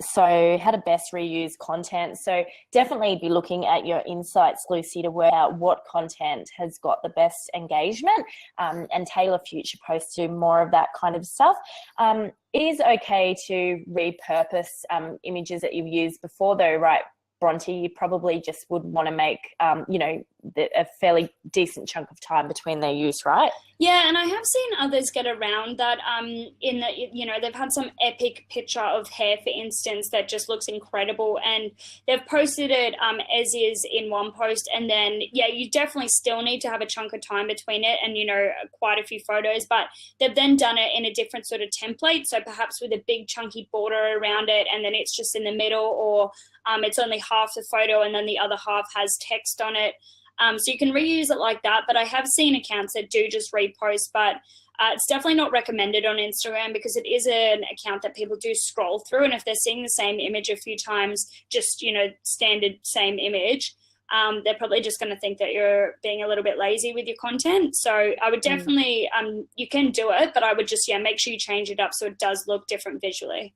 So how to best reuse content. So definitely be looking at your insights, Lucy, to work out what content has got the best engagement, and tailor future posts to more of that kind of stuff. It is okay to repurpose images that you've used before, though, right, Bronte? You probably just would want to make, a fairly decent chunk of time between their use, right? Yeah, and I have seen others get around that in that, they've had some epic picture of hair, for instance, that just looks incredible, and they've posted it as is in one post, and then, you definitely still need to have a chunk of time between it and, quite a few photos, but they've then done it in a different sort of template, so perhaps with a big chunky border around it, and then it's just in the middle, or it's only half the photo and then the other half has text on it. So you can reuse it like that, but I have seen accounts that do just repost, but it's definitely not recommended on Instagram because it is an account that people do scroll through, and if they're seeing the same image a few times, just, standard same image, they're probably just going to think that you're being a little bit lazy with your content. So I would definitely, you can do it, but I would just, make sure you change it up so it does look different visually.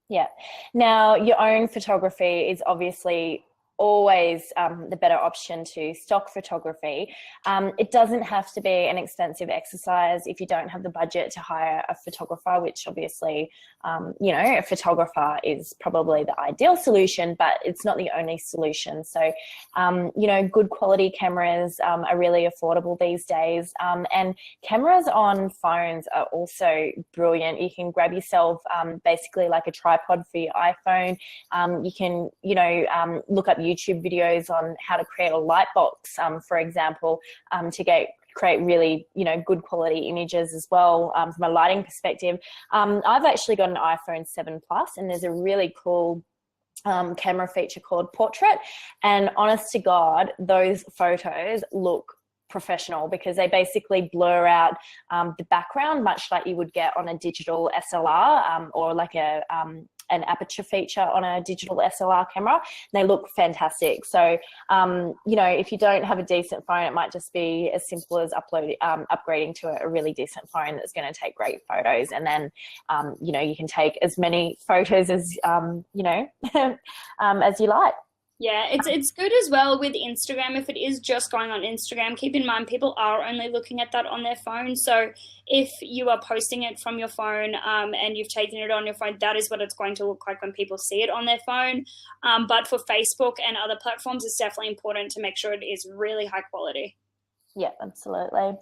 Yeah. Now, your own photography is obviously always the better option to stock photography. It doesn't have to be an extensive exercise if you don't have the budget to hire a photographer, which obviously, a photographer is probably the ideal solution, but it's not the only solution. So, good quality cameras are really affordable these days. And cameras on phones are also brilliant. You can grab yourself basically like a tripod for your iPhone. You can, look up YouTube videos on how to create a light box, for example, to create really, good quality images as well, from a lighting perspective. I've actually got an iPhone 7 Plus, and there's a really cool camera feature called Portrait. And honest to God, those photos look professional because they basically blur out the background, much like you would get on a digital SLR, or like an aperture feature on a digital SLR camera. They look fantastic. So, if you don't have a decent phone, it might just be as simple as upgrading to a really decent phone that's going to take great photos. And then, you can take as many photos as, as you like. Yeah, it's good as well with Instagram. If it is just going on Instagram, keep in mind people are only looking at that on their phone. So if you are posting it from your phone and you've taken it on your phone, that is what it's going to look like when people see it on their phone. But for Facebook and other platforms, it's definitely important to make sure it is really high quality. Yeah, absolutely.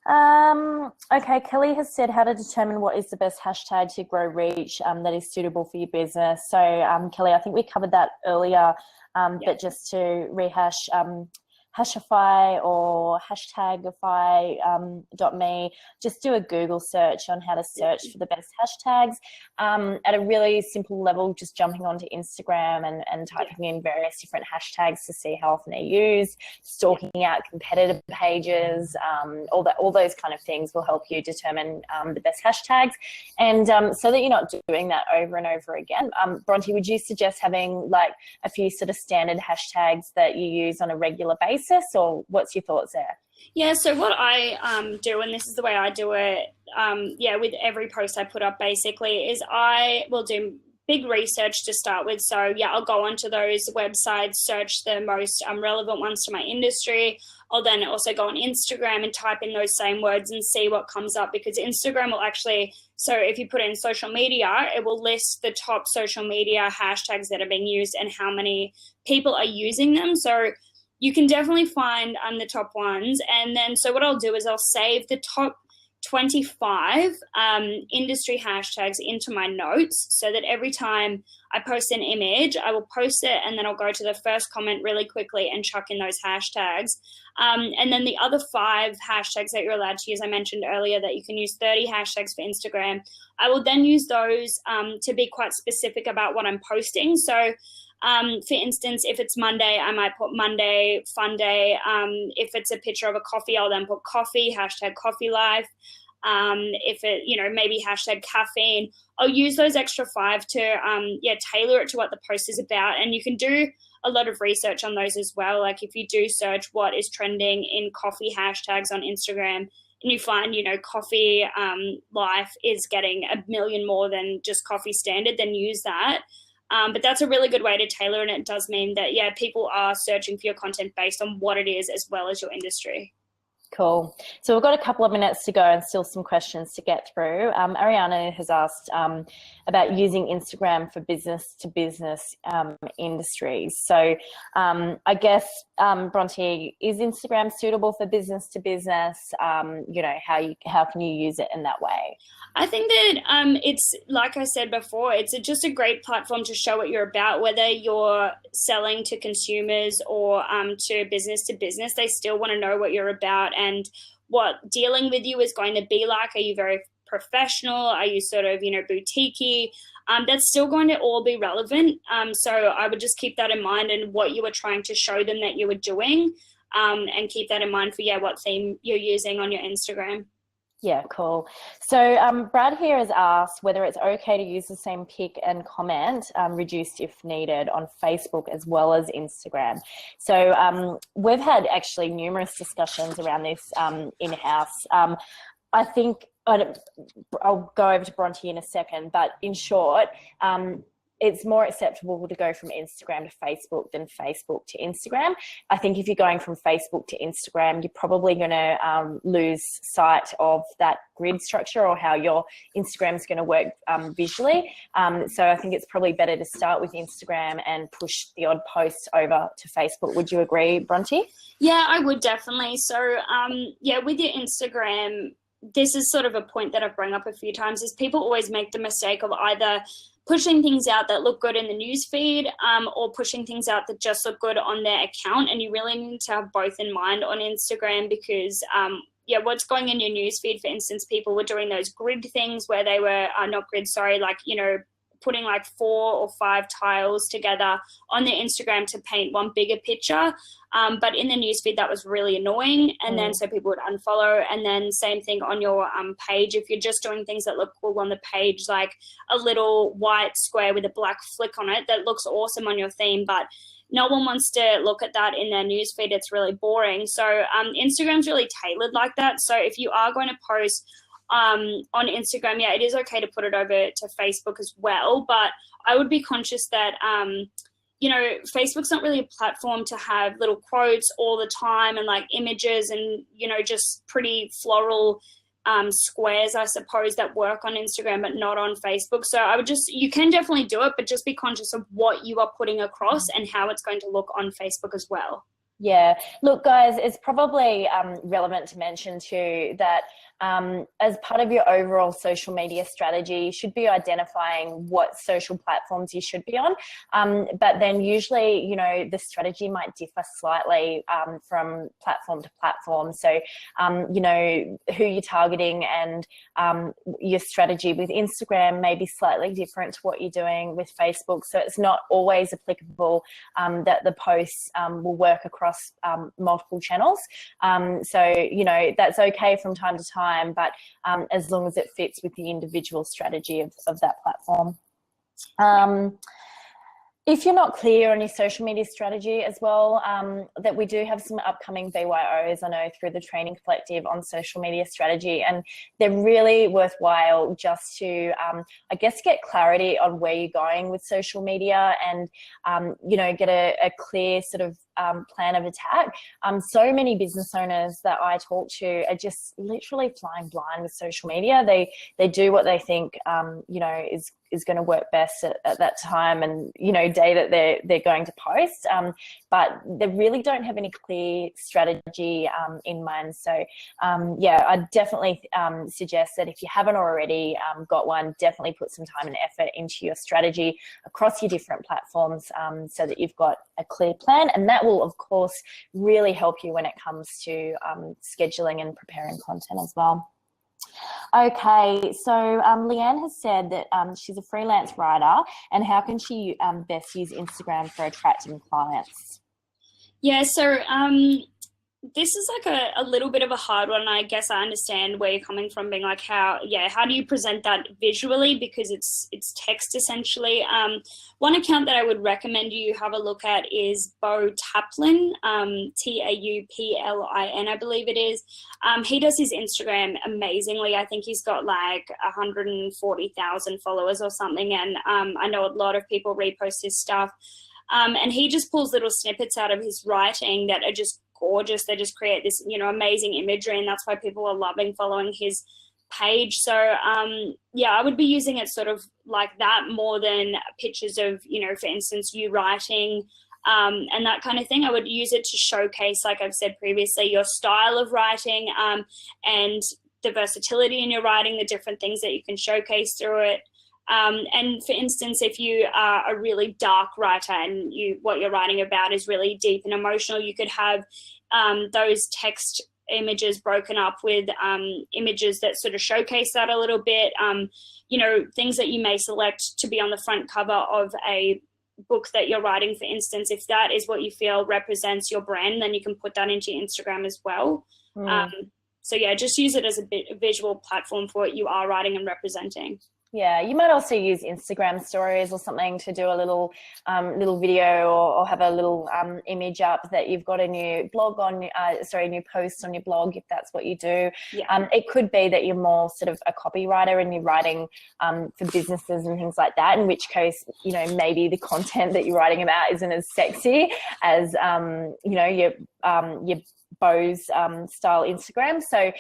Okay, Kelly has said how to determine what is the best hashtag to grow reach that is suitable for your business. So, Kelly, I think we covered that earlier, but just to rehash, Hashify or hashtagify.me, just do a Google search on how to search for the best hashtags. At a really simple level, just jumping onto Instagram and typing in various different hashtags to see how often they're used, stalking out competitor pages, all those kind of things will help you determine the best hashtags. And so that you're not doing that over and over again, Bronte, would you suggest having like a few sort of standard hashtags that you use on a regular basis, or what's your thoughts there? Yeah, so what I do, and this is the way I do it, with every post I put up basically, is I will do big research to start with. So yeah, I'll go onto those websites, search the most relevant ones to my industry. I'll then also go on Instagram and type in those same words and see what comes up, because Instagram will actually, so if you put in social media, it will list the top social media hashtags that are being used and how many people are using them. So you can definitely find the top ones. And then, so what I'll do is I'll save the top 25 industry hashtags into my notes, so that every time I post an image, I will post it and then I'll go to the first comment really quickly and chuck in those hashtags. And then the other 5 hashtags that you're allowed to use, I mentioned earlier that you can use 30 hashtags for Instagram. I will then use those to be quite specific about what I'm posting. So for instance, if it's Monday, I might put Monday fun day. If it's a picture of a coffee, I'll then put coffee, hashtag coffee life. If it, maybe hashtag caffeine, I'll use those extra 5 to, tailor it to what the post is about. And you can do a lot of research on those as well. Like if you do search what is trending in coffee hashtags on Instagram, and you find, coffee life is getting 1 million more than just coffee standard, then use that. But that's a really good way to tailor, and it does mean that, people are searching for your content based on what it is as well as your industry. Cool. So we've got a couple of minutes to go and still some questions to get through. Ariana has asked about using Instagram for business-to-business industries. So I guess, Bronte, is Instagram suitable for business-to-business? How can you use it in that way? I think that it's, like I said before, it's just a great platform to show what you're about, whether you're selling to consumers or to business, they still want to know what you're about and what dealing with you is going to be like. Are you very professional? Are you sort of, boutique-y? That's still going to all be relevant. So I would just keep that in mind, and what you were trying to show them that you were doing, and keep that in mind for, what theme you're using on your Instagram. Yeah, cool. So Brad here has asked whether it's okay to use the same pic and comment, reduced if needed, on Facebook as well as Instagram. So we've had actually numerous discussions around this in-house. I think I'll go over to Bronte in a second, but in short, it's more acceptable to go from Instagram to Facebook than Facebook to Instagram. I think if you're going from Facebook to Instagram, you're probably going to lose sight of that grid structure or how your Instagram is going to work visually. So I think it's probably better to start with Instagram and push the odd post over to Facebook. Would you agree, Bronte? Yeah, I would definitely. So with your Instagram, this is sort of a point that I've brought up a few times, is people always make the mistake of either pushing things out that look good in the news feed, or pushing things out that just look good on their account. And you really need to have both in mind on Instagram, because what's going in your news feed, for instance, people were doing those grid things where they were not grid, sorry, like, putting like 4 or 5 tiles together on their Instagram to paint one bigger picture. But in the newsfeed, that was really annoying. And then so people would unfollow. And then same thing on your page. If you're just doing things that look cool on the page, like a little white square with a black flick on it, that looks awesome on your theme, but no one wants to look at that in their newsfeed. It's really boring. So Instagram's really tailored like that. So if you are going to post on Instagram, it is okay to put it over to Facebook as well, but I would be conscious that Facebook's not really a platform to have little quotes all the time and like images and just pretty floral squares, I suppose, that work on Instagram but not on Facebook. So you can definitely do it, but just be conscious of what you are putting across and how it's going to look on Facebook as well. Yeah, look, guys, it's probably relevant to mention too that as part of your overall social media strategy, you should be identifying what social platforms you should be on. But then usually, the strategy might differ slightly from platform to platform. So, who you're targeting and your strategy with Instagram may be slightly different to what you're doing with Facebook. So it's not always applicable that the posts will work across multiple channels. So, that's okay from time to time, but as long as it fits with the individual strategy of that platform. If you're not clear on your social media strategy as well, that we do have some upcoming BYOs, I know, through the Training Collective on social media strategy, and they're really worthwhile just to, I guess, get clarity on where you're going with social media and, you know, get a clear sort of plan of attack. So many business owners that I talk to are just literally flying blind with social media. They do what they think, you know, is going to work best at that time and, you know, day that they're going to post, but they really don't have any clear strategy in mind. So yeah, I definitely suggest that if you haven't already got one, definitely put some time and effort into your strategy across your different platforms, so that you've got a clear plan, and that will of course really help you when it comes to scheduling and preparing content as well. Okay, so Leanne has said that she's a freelance writer, and how can she best use Instagram for attracting clients? Yeah, so this is like a little bit of a hard one. I guess I understand where you're coming from, being like, how do you present that visually, because it's text essentially. One account that I would recommend you have a look at is Bo Taplin, Tauplin, I believe it is. He does his Instagram amazingly. I think he's got like 140,000 followers or something, and I know a lot of people repost his stuff. And he just pulls little snippets out of his writing that are just gorgeous. They just create this, you know, amazing imagery, and that's why people are loving following his page. So yeah, I would be using it sort of like that more than pictures of, you know, for instance, you writing and that kind of thing. I would use it to showcase, like I've said previously, your style of writing and the versatility in your writing, the different things that you can showcase through it. And for instance, if you are a really dark writer and what you're writing about is really deep and emotional, you could have those text images broken up with images that sort of showcase that a little bit. You know, things that you may select to be on the front cover of a book that you're writing, for instance. If that is what you feel represents your brand, then you can put that into your Instagram as well. So yeah, just use it as a visual platform for what you are writing and representing. Yeah, you might also use Instagram stories or something to do a little video or have a little image up that you've got a new blog on, new post on your blog, if that's what you do. Yeah. It could be that you're more sort of a copywriter and you're writing for businesses and things like that, in which case, you know, maybe the content that you're writing about isn't as sexy as, you know, your Bo's style Instagram. So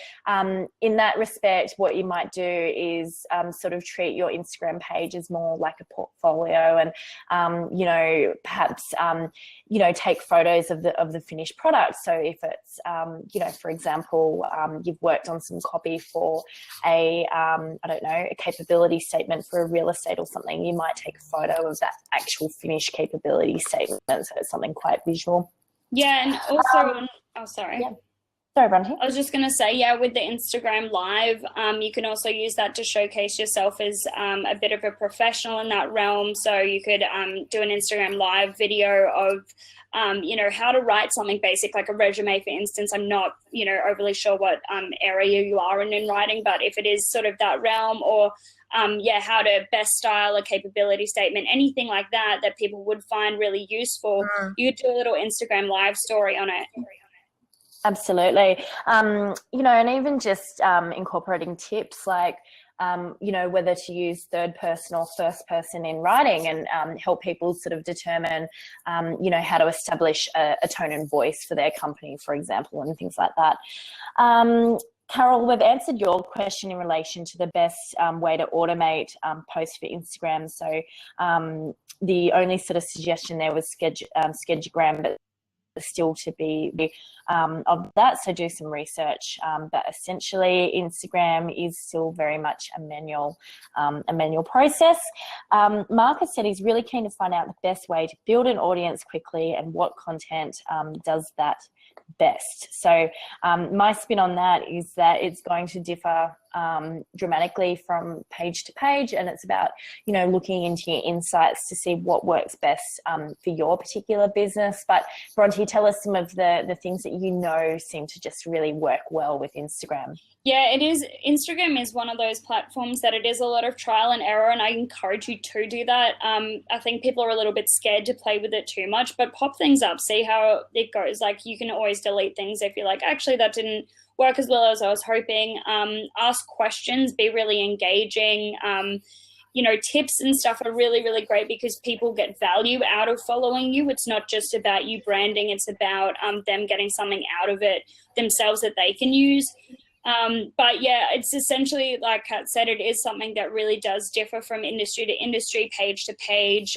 in that respect, what you might do is sort of treat your Instagram page as more like a portfolio, and you know, perhaps you know, take photos of the finished product. So if it's you know, for example, you've worked on some copy for I don't know, a capability statement for a real estate or something, you might take a photo of that actual finished capability statement, so it's something quite visual. Yeah, and also oh, sorry. Yeah. Sorry, Bronte. I was just going to say, yeah, with the Instagram Live, you can also use that to showcase yourself as a bit of a professional in that realm. So you could do an Instagram Live video of, you know, how to write something basic, like a resume, for instance. I'm not, you know, overly sure what area you are in writing, but if it is sort of that realm, or yeah, how to best style a capability statement, anything like that that people would find really useful, you could do a little Instagram Live story on it. Absolutely. You know, and even just incorporating tips like, you know, whether to use third person or first person in writing, and help people sort of determine, you know, how to establish a tone and voice for their company, for example, and things like that. Carol, we've answered your question in relation to the best way to automate posts for Instagram. So the only sort of suggestion there was Schedugram, but still to be of that, so do some research, but essentially Instagram is still very much a manual process. Mark has said he's really keen to find out the best way to build an audience quickly and what content does that best. So my spin on that is that it's going to differ dramatically from page to page, and it's about, you know, looking into your insights to see what works best for your particular business. But Bronte, tell us some of the things that you know seem to just really work well with Instagram. Yeah, it is. Instagram is one of those platforms that it is a lot of trial and error, and I encourage you to do that. I think people are a little bit scared to play with it too much, but pop things up, see how it goes. Like, you can always delete things if you're like, actually, that didn't work as well as I was hoping. Ask questions, be really engaging. You know, tips and stuff are really, really great because people get value out of following you. It's not just about you branding. It's about them getting something out of it themselves that they can use. But yeah, it's essentially, like Kat said, it is something that really does differ from industry to industry, page to page,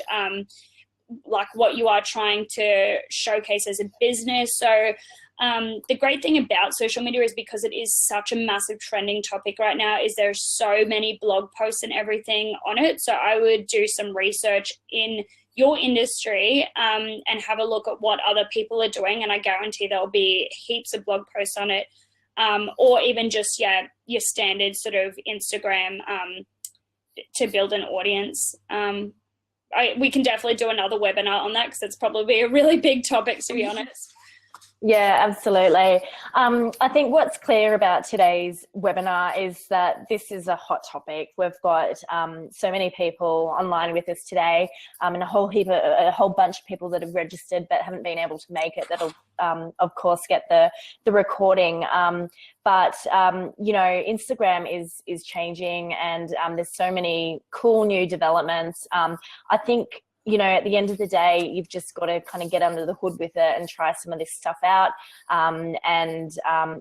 like what you are trying to showcase as a business. So the great thing about social media is, because it is such a massive trending topic right now, is there's so many blog posts and everything on it. So I would do some research in your industry and have a look at what other people are doing. And I guarantee there'll be heaps of blog posts on it. Or even just, your standard sort of Instagram to build an audience. We can definitely do another webinar on that, because it's probably a really big topic, to be honest. Yeah, absolutely. I think what's clear about today's webinar is that this is a hot topic. We've got so many people online with us today, and a whole bunch of people that have registered but haven't been able to make it. That'll, of course, get the recording. But you know, Instagram is changing, and there's so many cool new developments. I think, you know, at the end of the day, you've just got to kind of get under the hood with it and try some of this stuff out,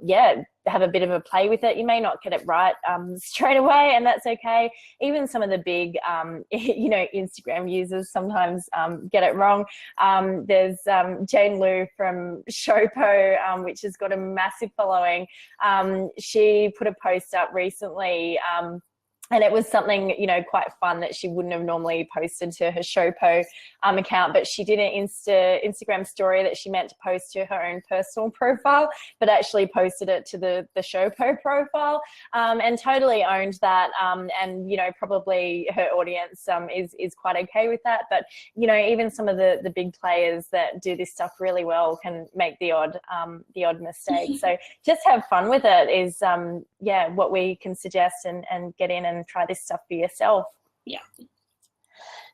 yeah, have a bit of a play with it. You may not get it right straight away, and that's okay. Even some of the big, you know, Instagram users sometimes get it wrong. There's Jane Lou from Showpo, which has got a massive following. She put a post up recently, and it was something, you know, quite fun that she wouldn't have normally posted to her Showpo account, but she did an Instagram story that she meant to post to her own personal profile, but actually posted it to the Showpo profile, and totally owned that. And, you know, probably her audience is quite okay with that. But, you know, even some of the big players that do this stuff really well can make the odd mistake. So just have fun with it is, yeah, what we can suggest, and get in and try this stuff for yourself. Yeah.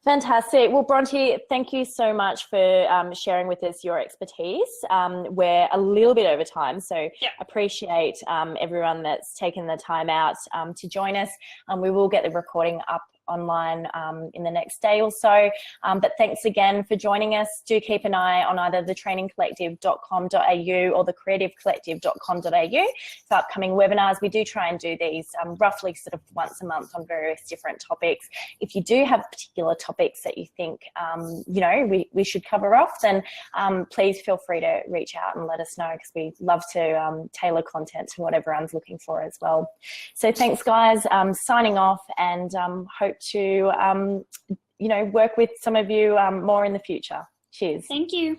Fantastic. Well, Bronte, thank you so much for sharing with us your expertise. We're a little bit over time, so appreciate everyone that's taken the time out to join us. We will get the recording up online in the next day or so. But thanks again for joining us. Do keep an eye on either thetrainingcollective.com.au or thecreativecollective.com.au for upcoming webinars. We do try and do these roughly sort of once a month on various different topics. If you do have particular topics that you think, you know, we should cover off, then please feel free to reach out and let us know, because we love to tailor content to what everyone's looking for as well. So thanks, guys. Signing off, and hope to, you know, work with some of you more in the future. Cheers. Thank you.